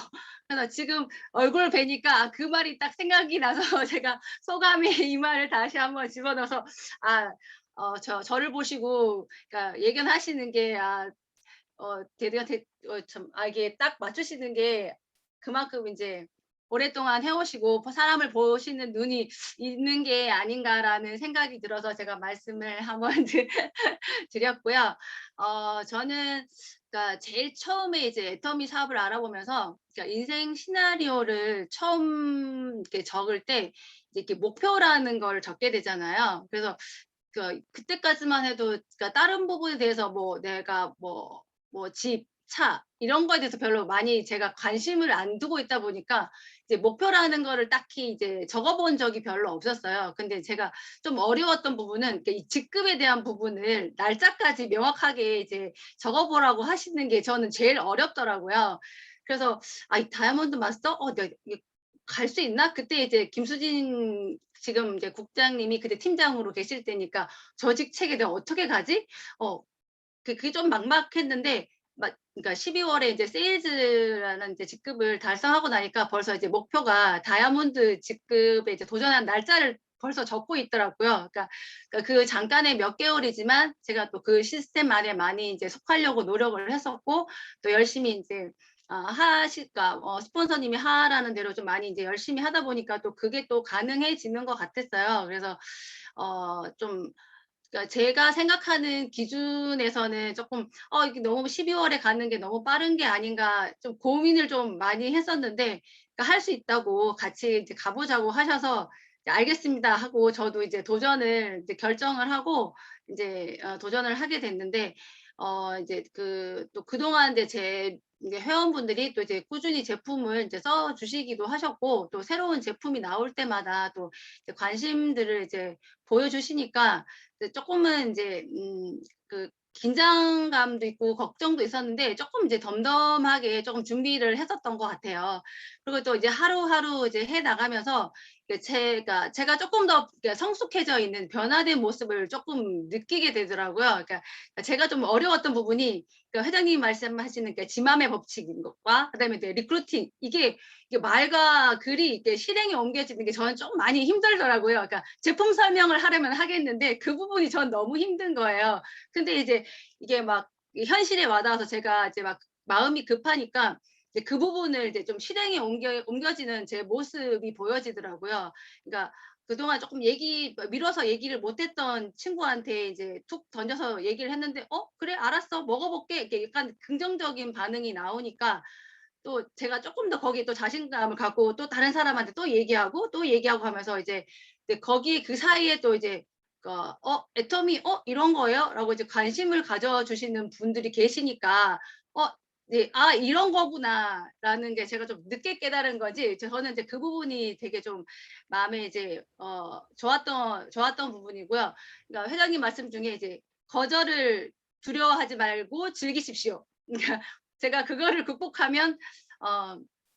그래서 지금 얼굴을 뵈니까 그 말이 딱 생각이 나서 제가 소감에 이 말을 다시 한번 집어넣어서 저를 보시고 그러니까 예견하시는 게 이게 딱 맞추시는 게 그만큼 이제 오랫동안 해오시고 사람을 보시는 눈이 있는 게 아닌가라는 생각이 들어서 제가 말씀을 한번 드렸고요. 저는 그러니까 제일 처음에 이제 애터미 사업을 알아보면서 그러니까 인생 시나리오를 처음 이렇게 적을 때 이렇게 목표라는 걸 적게 되잖아요. 그래서 그때까지만 해도 그러니까 다른 부분에 대해서 뭐 내가 뭐 집, 차 이런 거에 대해서 별로 많이 제가 관심을 안 두고 있다 보니까 이제 목표라는 거를 딱히 이제 적어본 적이 별로 없었어요. 근데 제가 좀 어려웠던 부분은 이 직급에 대한 부분을 날짜까지 명확하게 이제 적어보라고 하시는 게 저는 제일 어렵더라고요. 그래서 이 다이아몬드 마스터 내가 갈 수 있나? 그때 이제 김수진 지금 이제 국장님이 그때 팀장으로 계실 때니까 저 직책에 내가 어떻게 가지? 그게 좀 막막했는데 그러니까 12월에 이제 세일즈라는 이제 직급을 달성하고 나니까 벌써 이제 목표가 다이아몬드 직급에 이제 도전한 날짜를 벌써 적고 있더라고요. 그러니까 그 잠깐의 몇 개월이지만 제가 또 그 시스템 안에 많이 이제 속하려고 노력을 했었고 또 열심히 이제 스폰서님이 하라는 대로 좀 많이 이제 열심히 하다 보니까 또 그게 또 가능해지는 것 같았어요. 그래서 그러니까 제가 생각하는 기준에서는 조금 이게 너무 12월에 가는 게 너무 빠른 게 아닌가 좀 고민을 좀 많이 했었는데 그러니까 할 수 있다고 같이 이제 가보자고 하셔서 알겠습니다 하고 저도 이제 도전을 이제 결정을 하고 이제 도전을 하게 됐는데 이제 또 그동안 이제 제 이제 회원분들이 또 이제 꾸준히 제품을 이제 써 주시기도 하셨고 또 새로운 제품이 나올 때마다 또 이제 관심들을 이제 보여주시니까 조금은 이제 긴장감도 있고 걱정도 있었는데 조금 이제 덤덤하게 조금 준비를 했었던 것 같아요. 그리고 또 이제 하루하루 이제 해 나가면서 제가 조금 더 성숙해져 있는 변화된 모습을 조금 느끼게 되더라고요. 그러니까 제가 좀 어려웠던 부분이 회장님 말씀하시는 지맘의 법칙인 것과 그다음에 이제 리크루팅 이게 말과 글이 이렇게 실행에 옮겨지는 게 저는 좀 많이 힘들더라고요. 그러니까 제품 설명을 하려면 하겠는데 그 부분이 전 너무 힘든 거예요. 근데 이제 이게 막 현실에 와닿아서 제가 이제 막 마음이 급하니까 이제 그 부분을 이제 좀 실행에 옮겨지는 제 모습이 보여지더라고요. 그러니까 그동안 조금 미뤄서 얘기를 못했던 친구한테 이제 툭 던져서 얘기를 했는데, 그래, 알았어, 먹어볼게. 이렇게 약간 긍정적인 반응이 나오니까 또 제가 조금 더 거기에 또 자신감을 갖고 또 다른 사람한테 또 얘기하고 하면서 이제 거기 그 사이에 또 이제 애터미, 이런 거예요? 라고 이제 관심을 가져주시는 분들이 계시니까, 네, 이런 거구나. 라는 게 제가 좀 늦게 깨달은 거지. 저는 이제 그 부분이 되게 좀 마음에 이제, 좋았던 부분이고요. 그러니까 회장님 말씀 중에 이제 거절을 두려워하지 말고 즐기십시오. 그러니까 제가 그거를 극복하면,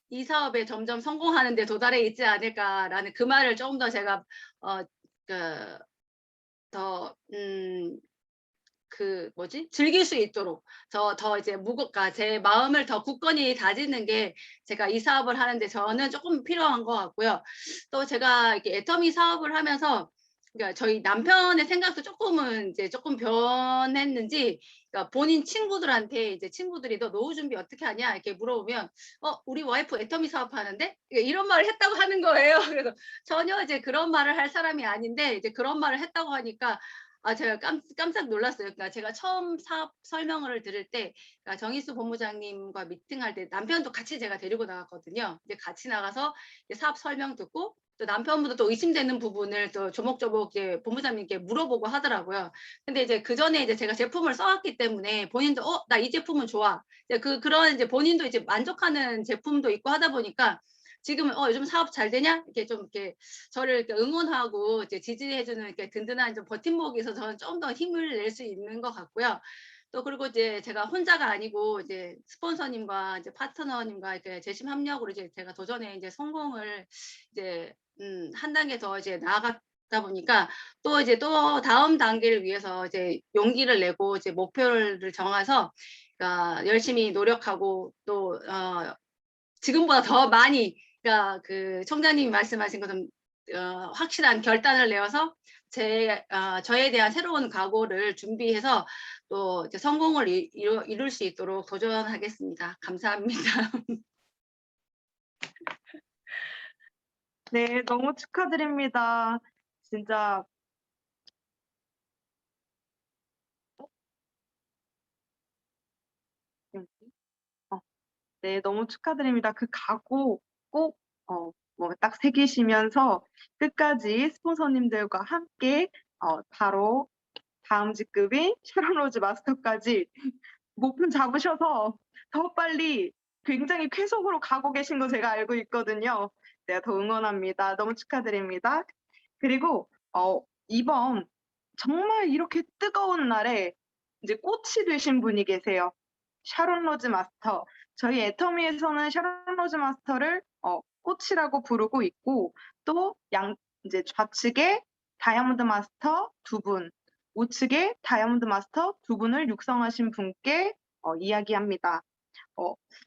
이 사업에 점점 성공하는 데 도달해 있지 않을까라는 그 말을 조금 더 제가, 즐길 수 있도록 더 이제 제 마음을 더 굳건히 다지는 게 제가 이 사업을 하는데 저는 조금 필요한 것 같고요. 또 제가 이렇게 애터미 사업을 하면서 그러니까 저희 남편의 생각도 조금 변했는지, 그러니까 본인 친구들한테 이제 친구들이 너 노후 준비 어떻게 하냐 이렇게 물어보면, 우리 와이프 애터미 사업하는데 이런 말을 했다고 하는 거예요. 그래서 전혀 이제 그런 말을 할 사람이 아닌데 이제 그런 말을 했다고 하니까 제가 깜짝 놀랐어요. 그러니까 제가 처음 사업 설명을 들을 때, 그러니까 정희수 본부장님과 미팅할 때 남편도 같이 제가 데리고 나갔거든요. 이제 같이 나가서 이제 사업 설명 듣고 또 남편분도 또 의심되는 부분을 또 조목조목 이제 본부장님께 물어보고 하더라고요. 근데 이제 그 전에 이제 제가 제품을 써왔기 때문에 본인도 나 이 제품은 좋아. 이제 그런 이제 본인도 이제 만족하는 제품도 있고 하다 보니까 지금은 요즘 사업 잘 되냐? 이렇게 좀 이렇게 저를 이렇게 응원하고 이제 지지해주는 이렇게 든든한 좀 버팀목이 있어서 저는 좀 더 힘을 낼 수 있는 것 같고요. 또 그리고 이제 제가 혼자가 아니고 이제 스폰서님과 이제 파트너님과 이렇게 재심 협력으로 이제 제가 도전에 이제 성공을 이제 한 단계 더 이제 나아갔다 보니까 또 다음 단계를 위해서 이제 용기를 내고 이제 목표를 정해서 그러니까 열심히 노력하고 또 지금보다 더 많이 그러니까 그 총장님이 말씀하신 것처럼 확실한 결단을 내어서 저에 대한 새로운 각오를 준비해서 또 이제 성공을 이룰 수 있도록 도전하겠습니다. 감사합니다.
네, 너무 축하드립니다. 진짜 네, 너무 축하드립니다. 그 각오 꼭 딱 새기시면서 끝까지 스폰서님들과 함께 바로 다음 직급인 샤론 로즈 마스터까지 목표 잡으셔서 더 빨리 굉장히 쾌속으로 가고 계신 거 제가 알고 있거든요. 제가 더 응원합니다. 너무 축하드립니다. 그리고 이번 정말 이렇게 뜨거운 날에 이제 꽃이 되신 분이 계세요. 샤론 로즈 마스터. 저희 애터미에서는 샤론 로즈 마스터를 꽃이라고 부르고 있고, 또 이제 좌측에 다이아몬드 마스터 2분, 우측에 다이아몬드 마스터 2분을 육성하신 분께 이야기합니다.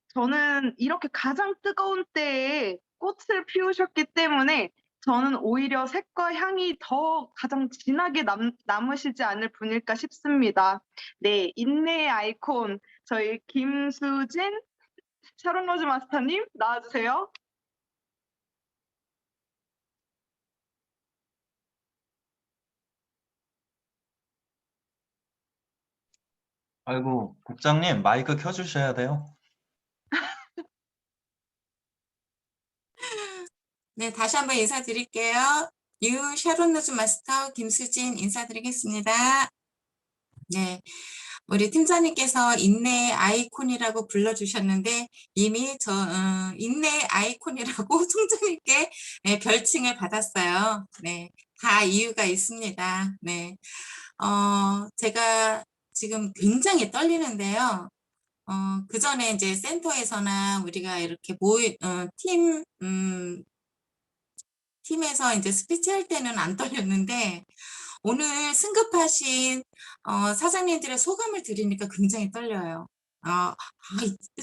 저는 이렇게 가장 뜨거운 때에 꽃을 피우셨기 때문에 저는 오히려 색과 향이 더 가장 진하게 남으시지 않을 분일까 싶습니다. 네, 인내의 아이콘 저희 김수진 샤론 로즈 마스터님 나와주세요.
아이고, 국장님 마이크 켜주셔야 돼요.
네, 다시 한번 인사드릴게요. 뉴 샤론 로즈 마스터 김수진 인사드리겠습니다. 네, 우리 팀장님께서 인내의 아이콘이라고 불러주셨는데 이미 인내의 아이콘이라고 총장님께 별칭을 받았어요. 네, 다 이유가 있습니다. 네, 제가 지금 굉장히 떨리는데요. 그 전에 이제 센터에서나 우리가 이렇게 팀에서 이제 스피치 할 때는 안 떨렸는데, 오늘 승급하신 사장님들의 소감을 들으니까 굉장히 떨려요.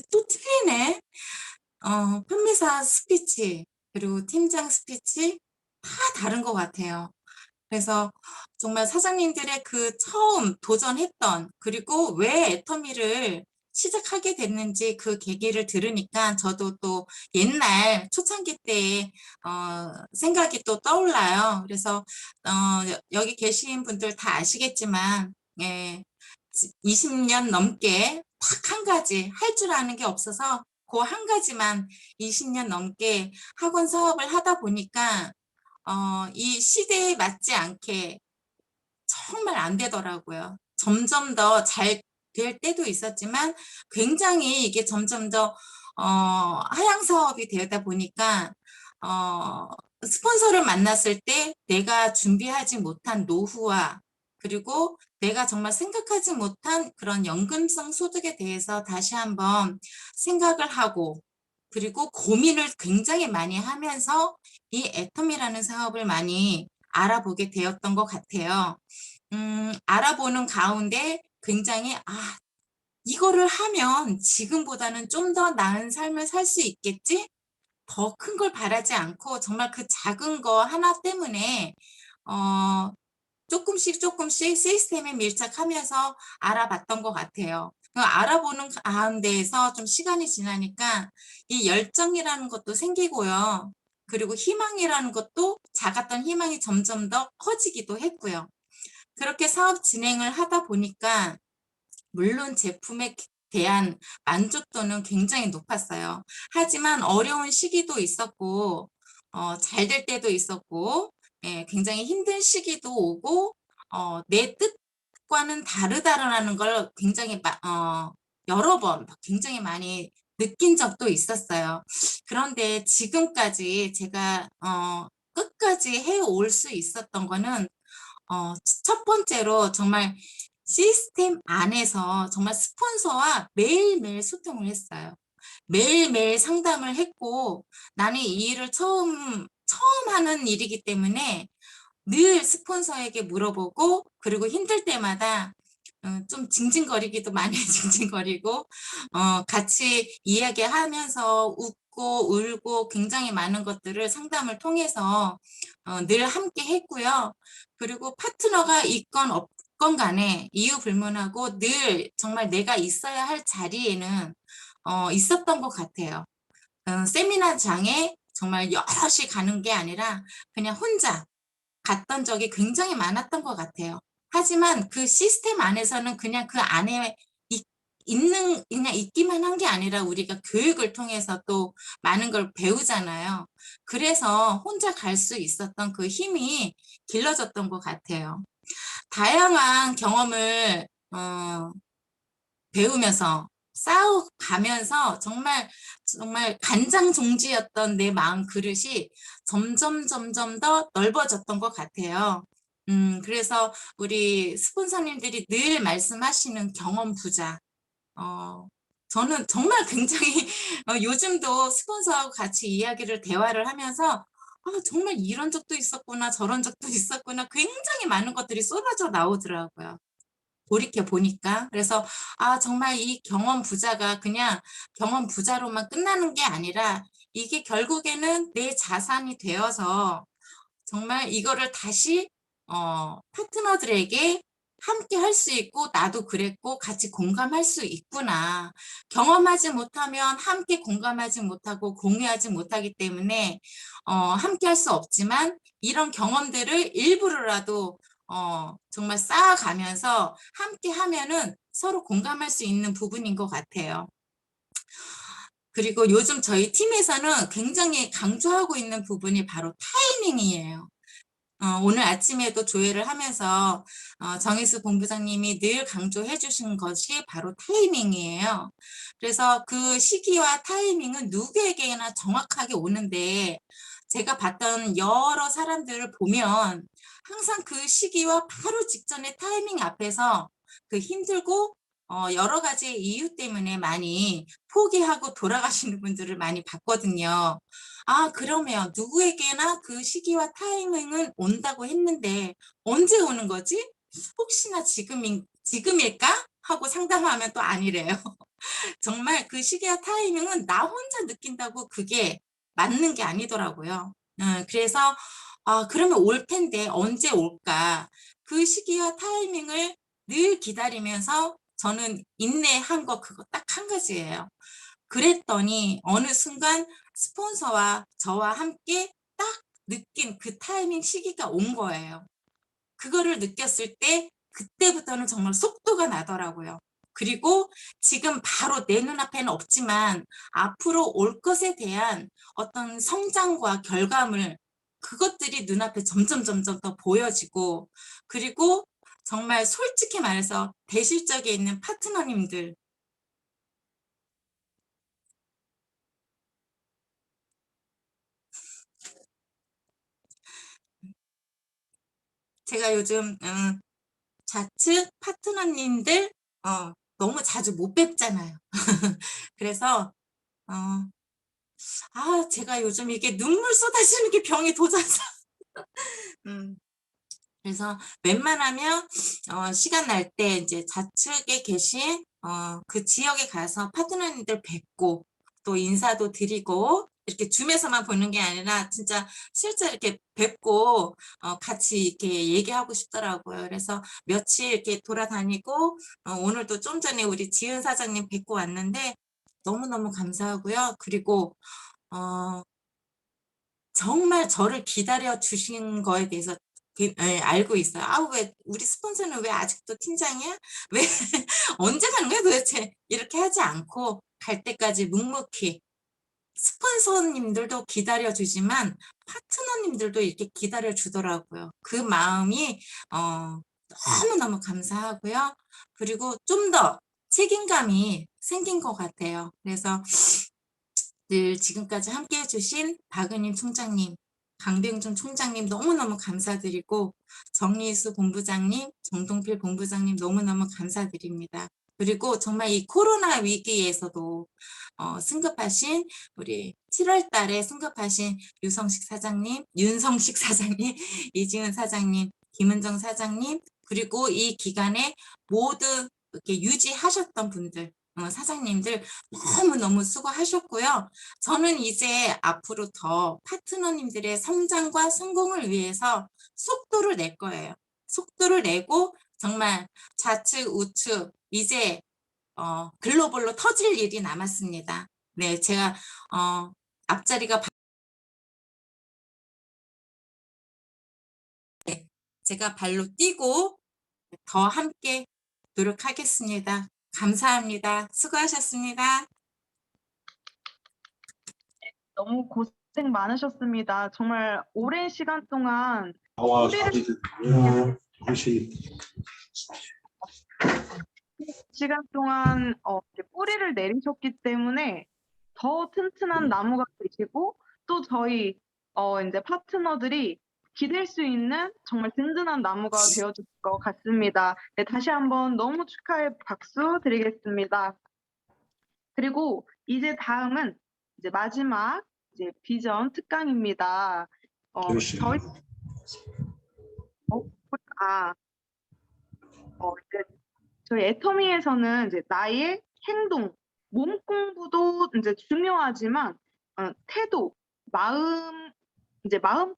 또 틀리네. 판매사 스피치, 그리고 팀장 스피치 다 다른 것 같아요. 그래서 정말 사장님들의 그 처음 도전했던, 그리고 왜 애터미를 시작하게 됐는지 그 계기를 들으니까 저도 또 옛날 초창기 때의 생각이 또 떠올라요. 그래서 여기 계신 분들 다 아시겠지만, 예, 20년 넘게 딱 한 가지 할 줄 아는 게 없어서 그 한 가지만 20년 넘게 학원 사업을 하다 보니까 이 시대에 맞지 않게 정말 안 되더라고요. 점점 더 잘 될 때도 있었지만 굉장히 이게 점점 더 하향 사업이 되다 보니까 스폰서를 만났을 때 내가 준비하지 못한 노후와, 그리고 내가 정말 생각하지 못한 그런 연금성 소득에 대해서 다시 한번 생각을 하고, 그리고 고민을 굉장히 많이 하면서 이 애텀이라는 사업을 많이 알아보게 되었던 것 같아요. 알아보는 가운데 굉장히 이거를 하면 지금보다는 좀 더 나은 삶을 살 수 있겠지? 더 큰 걸 바라지 않고 정말 그 작은 거 하나 때문에 조금씩 시스템에 밀착하면서 알아봤던 것 같아요. 알아보는 가운데에서 좀 시간이 지나니까 이 열정이라는 것도 생기고요. 그리고 희망이라는 것도, 작았던 희망이 점점 더 커지기도 했고요. 그렇게 사업 진행을 하다 보니까 물론 제품에 대한 만족도는 굉장히 높았어요. 하지만 어려운 시기도 있었고, 잘 될 때도 있었고, 예, 굉장히 힘든 시기도 오고, 내 뜻과는 다르다라는 걸 굉장히 여러 번 굉장히 많이 느낀 적도 있었어요. 그런데 지금까지 제가 끝까지 해올 수 있었던 거는 첫 번째로 정말 시스템 안에서 정말 스폰서와 매일매일 소통을 했어요. 매일매일 상담을 했고, 나는 이 일을 처음 하는 일이기 때문에 늘 스폰서에게 물어보고, 그리고 힘들 때마다 좀 징징거리기도 많이 징징거리고, 같이 이야기하면서 웃고 울고 굉장히 많은 것들을 상담을 통해서 늘 함께 했고요. 그리고 파트너가 있건 없건 간에 이유 불문하고 늘 정말 내가 있어야 할 자리에는 있었던 것 같아요. 세미나장에 정말 여럿이 가는 게 아니라 그냥 혼자 갔던 적이 굉장히 많았던 것 같아요. 하지만 그 시스템 안에서는 그냥 그 안에 그냥 있기만 한 게 아니라 우리가 교육을 통해서 또 많은 걸 배우잖아요. 그래서 혼자 갈 수 있었던 그 힘이 길러졌던 것 같아요. 다양한 경험을 배우면서 쌓아가면서 정말 간장종지였던 내 마음 그릇이 점점 더 넓어졌던 것 같아요. 그래서 우리 스폰서님들이 늘 말씀하시는 경험 부자. 저는 정말 굉장히 요즘도 스폰서하고 같이 대화를 하면서 정말 이런 적도 있었구나, 저런 적도 있었구나, 굉장히 많은 것들이 쏟아져 나오더라고요. 돌이켜 보니까. 그래서 정말 이 경험 부자가 그냥 경험 부자로만 끝나는 게 아니라 이게 결국에는 내 자산이 되어서 정말 이거를 다시 파트너들에게 함께 할 수 있고, 나도 그랬고 같이 공감할 수 있구나. 경험하지 못하면 함께 공감하지 못하고 공유하지 못하기 때문에 함께 할 수 없지만, 이런 경험들을 일부러라도 정말 쌓아가면서 함께 하면은 서로 공감할 수 있는 부분인 것 같아요. 그리고 요즘 저희 팀에서는 굉장히 강조하고 있는 부분이 바로 타이밍이에요. 오늘 아침에도 조회를 하면서 정희수 본부장님이 늘 강조해 주신 것이 바로 타이밍이에요. 그래서 그 시기와 타이밍은 누구에게나 정확하게 오는데, 제가 봤던 여러 사람들을 보면 항상 그 시기와 바로 직전의 타이밍 앞에서 그 힘들고 여러 가지 이유 때문에 많이 포기하고 돌아가시는 분들을 많이 봤거든요. 그러면 누구에게나 그 시기와 타이밍은 온다고 했는데 언제 오는 거지? 혹시나 지금일까? 하고 상담하면 또 아니래요. 정말 그 시기와 타이밍은 나 혼자 느낀다고 그게 맞는 게 아니더라고요. 그래서 그러면 올 텐데 언제 올까? 그 시기와 타이밍을 늘 기다리면서 저는 인내한 거 그거 딱 한 가지예요. 그랬더니 어느 순간 스폰서와 저와 함께 딱 느낀 그 타이밍 시기가 온 거예요. 그거를 느꼈을 때 그때부터는 정말 속도가 나더라고요. 그리고 지금 바로 내 눈앞에는 없지만 앞으로 올 것에 대한 어떤 성장과 결과물 그것들이 눈앞에 점점 더 보여지고 그리고 정말 솔직히 말해서 대실적에 있는 파트너님들 제가 요즘 좌측 파트너님들 너무 자주 못 뵙잖아요. 그래서 제가 요즘 이게 눈물 쏟아지는 게 병이 도져서 그래서 웬만하면 시간 날 때 이제 좌측에 계신 그 지역에 가서 파트너님들 뵙고 또 인사도 드리고 이렇게 줌에서만 보는 게 아니라 진짜 실제 이렇게 뵙고 같이 이렇게 얘기하고 싶더라고요. 그래서 며칠 이렇게 돌아다니고 오늘도 좀 전에 우리 지은 사장님 뵙고 왔는데 너무너무 감사하고요. 그리고 정말 저를 기다려 주신 거에 대해서 알고 있어요. 왜 우리 스폰서는 왜 아직도 팀장이야? 왜 언제 가는 거야 도대체? 이렇게 하지 않고 갈 때까지 묵묵히 스폰서님들도 기다려 주지만 파트너님들도 이렇게 기다려 주더라고요. 그 마음이 너무너무 감사하고요. 그리고 좀 더 책임감이 생긴 것 같아요. 그래서 늘 지금까지 함께 해주신 박은임 총장님, 강병준 총장님 너무너무 감사드리고 정리수 본부장님, 정동필 본부장님 너무너무 감사드립니다. 그리고 정말 이 코로나 위기에서도 승급하신 우리 7월 달에 승급하신 윤성식 사장님, 이지은 사장님, 김은정 사장님 그리고 이 기간에 모두 이렇게 유지하셨던 분들 사장님들 너무너무 수고하셨고요. 저는 이제 앞으로 더 파트너님들의 성장과 성공을 위해서 속도를 낼 거예요. 속도를 내고 정말 좌측, 우측 이제 글로벌로 터질 일이 남았습니다. 네, 제가 앞자리가 제가 발로 뛰고 더 함께 노력하겠습니다. 감사합니다. 수고하셨습니다.
너무 고생 많으셨습니다. 정말 오랜 시간 동안 이렇게 뿌리를 내리셨기 때문에 더 튼튼한 나무가 되시고 또 저희 이제 파트너들이 기댈 수 있는 정말 든든한 나무가 되어줄 것 같습니다. 네, 다시 한번 너무 축하의 박수 드리겠습니다. 그리고 이제 다음은 이제 마지막 이제 비전 특강입니다. 저희 애터미에서는 이제 나의 행동, 몸 공부도 이제 중요하지만 태도, 마음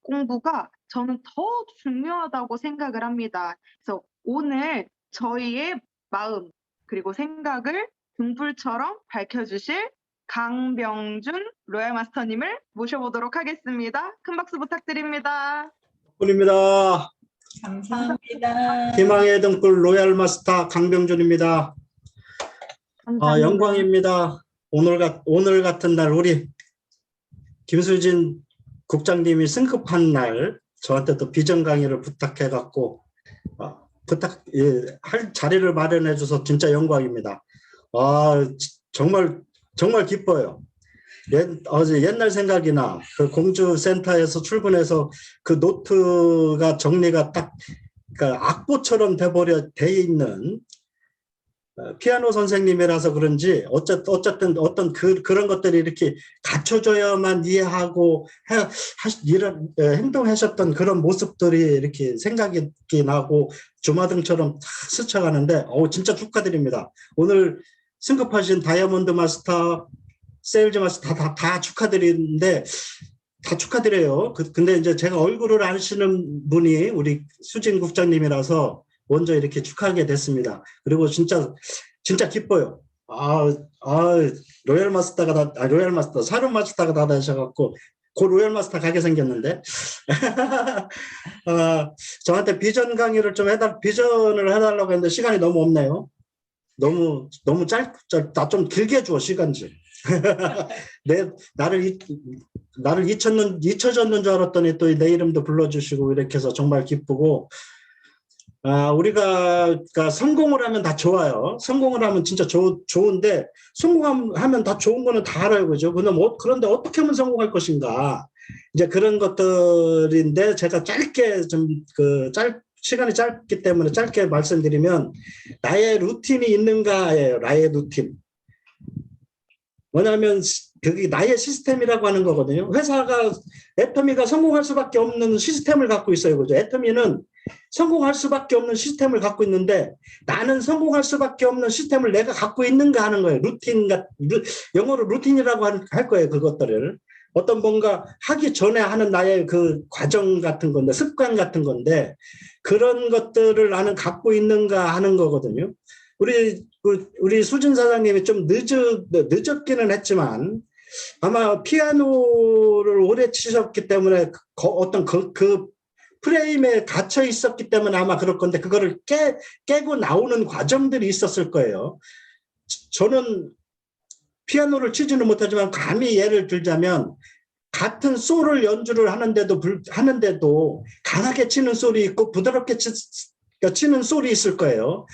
공부가 저는 더 중요하다고 생각을 합니다. 그래서 오늘 저희의 마음 그리고 생각을 등불처럼 밝혀주실 강병준 로얄 마스터님을 모셔보도록 하겠습니다. 큰 박수 부탁드립니다.
입니다.
감사합니다.
희망의 등불 로얄 마스터 강병준입니다. 영광입니다. 오늘 같은 날 우리 김수진 국장님이 승급한 날 저한테 또 비전 강의를 부탁해 갖고 할 자리를 마련해 줘서 진짜 영광입니다. 정말 기뻐요. 어제 옛날 생각이나 그 공주센터에서 출근해서 그 노트가 정리가 딱 그러니까 악보처럼 돼 있는 피아노 선생님이라서 그런지 어쨌든 어떤 그런 것들이 이렇게 갖춰져야만 이해하고 이런 행동하셨던 그런 모습들이 이렇게 생각이 나고 주마등처럼 탁 스쳐가는데 진짜 축하드립니다. 오늘 승급하신 다이아몬드 마스터, 세일즈 마스터 다 축하드리는데 다 축하드려요. 근데 이제 제가 얼굴을 아시는 분이 우리 수진 국장님이라서 먼저 이렇게 축하하게 됐습니다. 그리고 진짜 기뻐요. 로얄 마스터가 로얄 마스터, 사륜 마스터가 다 되셔갖고 그 로얄 마스터 가게 생겼는데 저한테 비전 강의를 비전을 해달라고 했는데 시간이 너무 없네요. 너무 나 좀 길게 줘 시간 좀. 나를 잊혀졌는 줄 알았더니 또 내 이름도 불러주시고 이렇게 해서 정말 기쁘고, 우리가 성공을 하면 다 좋아요. 성공을 하면 진짜 좋은데 성공하면 다 좋은 거는 다 알아요, 그죠? 그런데 어떻게 하면 성공할 것인가? 이제 그런 것들인데 제가 짧게 시간이 짧기 때문에 짧게 말씀드리면 나의 루틴이 있는가예요. 나의 루틴. 뭐냐면 그게 나의 시스템이라고 하는 거거든요. 애터미가 성공할 수밖에 없는 시스템을 갖고 있어요. 그죠? 애터미는 성공할 수밖에 없는 시스템을 갖고 있는데 나는 성공할 수밖에 없는 시스템을 내가 갖고 있는가 하는 거예요. 영어로 루틴이라고 할 거예요. 그것들을. 어떤 뭔가 하기 전에 하는 나의 그 과정 같은 건데, 습관 같은 건데, 그런 것들을 나는 갖고 있는가 하는 거거든요. 우리 수진 사장님이 좀 늦었기는 했지만, 아마 피아노를 오래 치셨기 때문에 어떤 그 프레임에 갇혀 있었기 때문에 아마 그럴 건데, 그거를 깨고 나오는 과정들이 있었을 거예요. 저는 피아노를 치지는 못하지만 감히 예를 들자면 같은 소를 연주를 하는데도 강하게 치는 소리 있고 부드럽게 치는 소리 있을 거예요.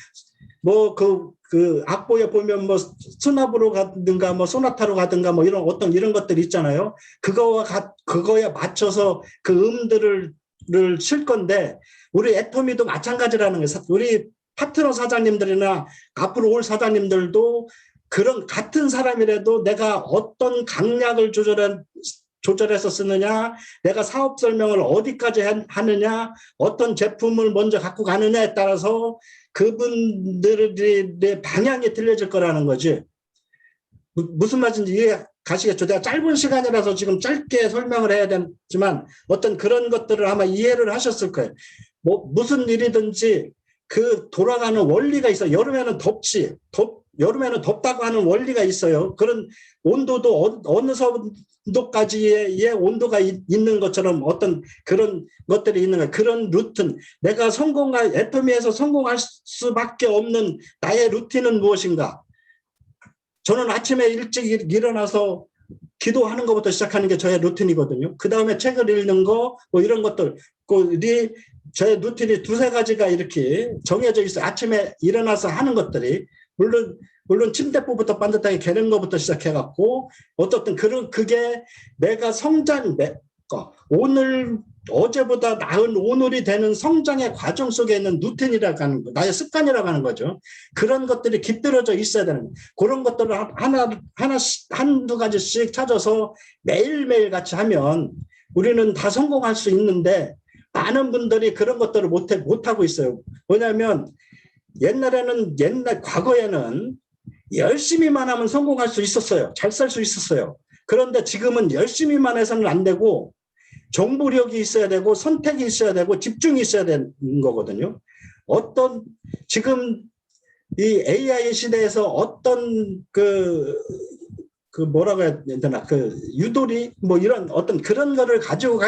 뭐 그 악보에 보면 뭐 스나브로 가든가 뭐 소나타로 가든가 뭐 이런 것들이 있잖아요. 그거에 맞춰서 그 음들을 칠 건데 우리 애터미도 마찬가지라는 거예요. 우리 파트너 사장님들이나 앞으로 올 사장님들도 그런 같은 사람이라도 내가 어떤 강약을 조절해서 쓰느냐, 내가 사업 설명을 어디까지 하느냐, 어떤 제품을 먼저 갖고 가느냐에 따라서 그분들의 방향이 틀려질 거라는 거지. 무슨 말인지 이해 가시겠죠? 내가 짧은 시간이라서 지금 짧게 설명을 해야 되지만 어떤 그런 것들을 아마 이해를 하셨을 거예요. 무슨 일이든지 그 돌아가는 원리가 있어요. 여름에는 덥다고 하는 원리가 있어요. 그런 온도도 어느 정도까지의 온도가 있는 것처럼 어떤 그런 것들이 있는 거예요. 그런 루틴, 내가 애터미에서 성공할 수밖에 없는 나의 루틴은 무엇인가? 저는 아침에 일찍 일어나서 기도하는 것부터 시작하는 게 저의 루틴이거든요. 그 다음에 책을 읽는 거, 뭐 이런 것들, 저의 루틴이 두세 가지가 이렇게 정해져 있어요. 아침에 일어나서 하는 것들이. 물론 침대포부터 반듯하게 개는 것부터 시작해갖고 어떻든 그게 내가 어제보다 나은 오늘이 되는 성장의 과정 속에 있는 루틴이라고 하는 거, 나의 습관이라고 하는 거죠. 그런 것들이 깃들어져 있어야 되는 거예요. 그런 것들을 한두 가지씩 찾아서 매일매일 같이 하면 우리는 다 성공할 수 있는데 많은 분들이 그런 것들을 못하고 있어요. 왜냐하면 과거에는 열심히만 하면 성공할 수 있었어요. 잘 살 수 있었어요. 그런데 지금은 열심히만 해서는 안 되고 정보력이 있어야 되고 선택이 있어야 되고 집중이 있어야 되는 거거든요. 지금 이 AI 시대에서 어떤 뭐라고 해야 되나, 유도리, 뭐 이런 어떤 그런 거를 가지고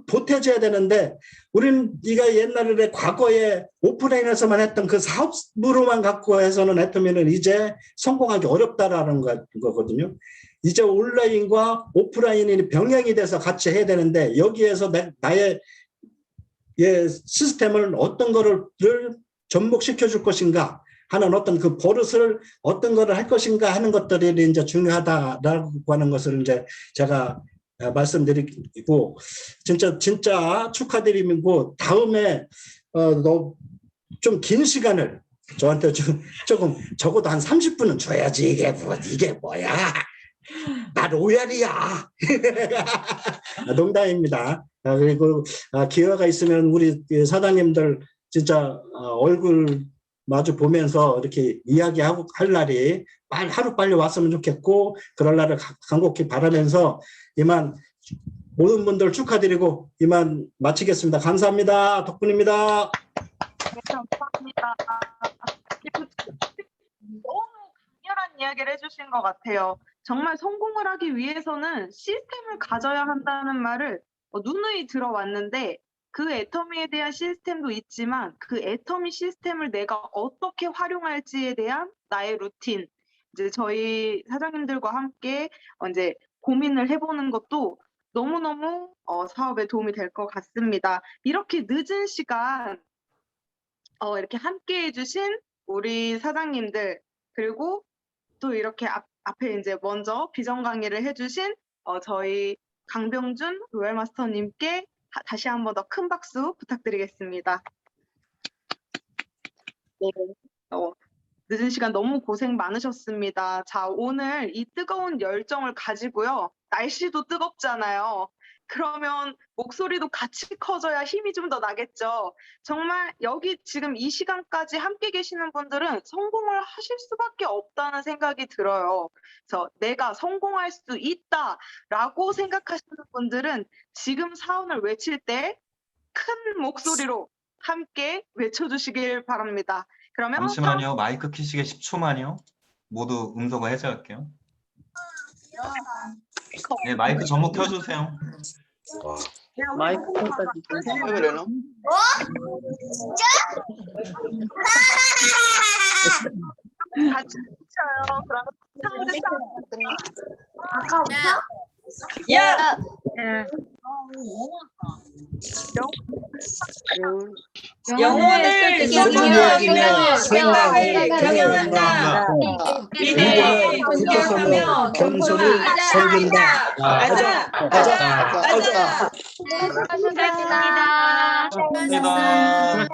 보태줘야 되는데, 우리는 옛날에 과거에 오프라인에서만 했던 그 사업으로만 갖고 해서는 애터미는 이제 성공하기 어렵다라는 거거든요. 이제 온라인과 오프라인이 병행이 돼서 같이 해야 되는데, 여기에서 나의 시스템을 어떤 거를 접목시켜 줄 것인가 하는 어떤 그 버릇을 어떤 거를 할 것인가 하는 것들이 이제 중요하다라고 하는 것을 이제 제가 말씀드리고, 진짜 축하드리고, 다음에 좀 긴 시간을 저한테 조금 적어도 한 30분은 줘야지. 이게 뭐야? 나 로얄이야. 농담입니다. 그리고 기회가 있으면 우리 사장님들 진짜 얼굴 마주 보면서 이렇게 이야기하고 할 날이 하루 빨리 왔으면 좋겠고 그럴 날을 간곡히 바라면서 이만 모든 분들 축하드리고 이만 마치겠습니다. 감사합니다. 덕분입니다.
네, 감사합니다. 너무 강렬한 이야기를 해주신 것 같아요. 정말 성공을 하기 위해서는 시스템을 가져야 한다는 말을 누누이 들어왔는데 그 애터미에 대한 시스템도 있지만 그 애터미 시스템을 내가 어떻게 활용할지에 대한 나의 루틴, 이제 저희 사장님들과 함께 이제 고민을 해보는 것도 너무너무 사업에 도움이 될 것 같습니다. 이렇게 늦은 시간 이렇게 함께 해주신 우리 사장님들 그리고 또 이렇게 앞에 이제 먼저 비전 강의를 해주신 저희 강병준 로얄마스터님께 다시 한 번 더 큰 박수 부탁드리겠습니다. 네, 늦은 시간 너무 고생 많으셨습니다. 자, 오늘 이 뜨거운 열정을 가지고요. 날씨도 뜨겁잖아요. 그러면 목소리도 같이 커져야 힘이 좀 더 나겠죠. 정말 여기 지금 이 시간까지 함께 계시는 분들은 성공을 하실 수밖에 없다는 생각이 들어요. 그래서 내가 성공할 수 있다라고 생각하시는 분들은 지금 사운을 외칠 때 큰 목소리로 함께 외쳐주시길 바랍니다. 그러면
잠시만요. 마이크 켜시게 10초만요. 모두 음소거 해제할게요. 네, 마이크 전부 켜주세요.
마이크까지
왜 그래요?
같이 외쳐요. 그러면 상대
야! 영혼을
성공하기며
생각을 경영한다. 미래에
국가선거 건설을 섬긴다.
가자!
가자.
수고하셨습니다.
감사합니다.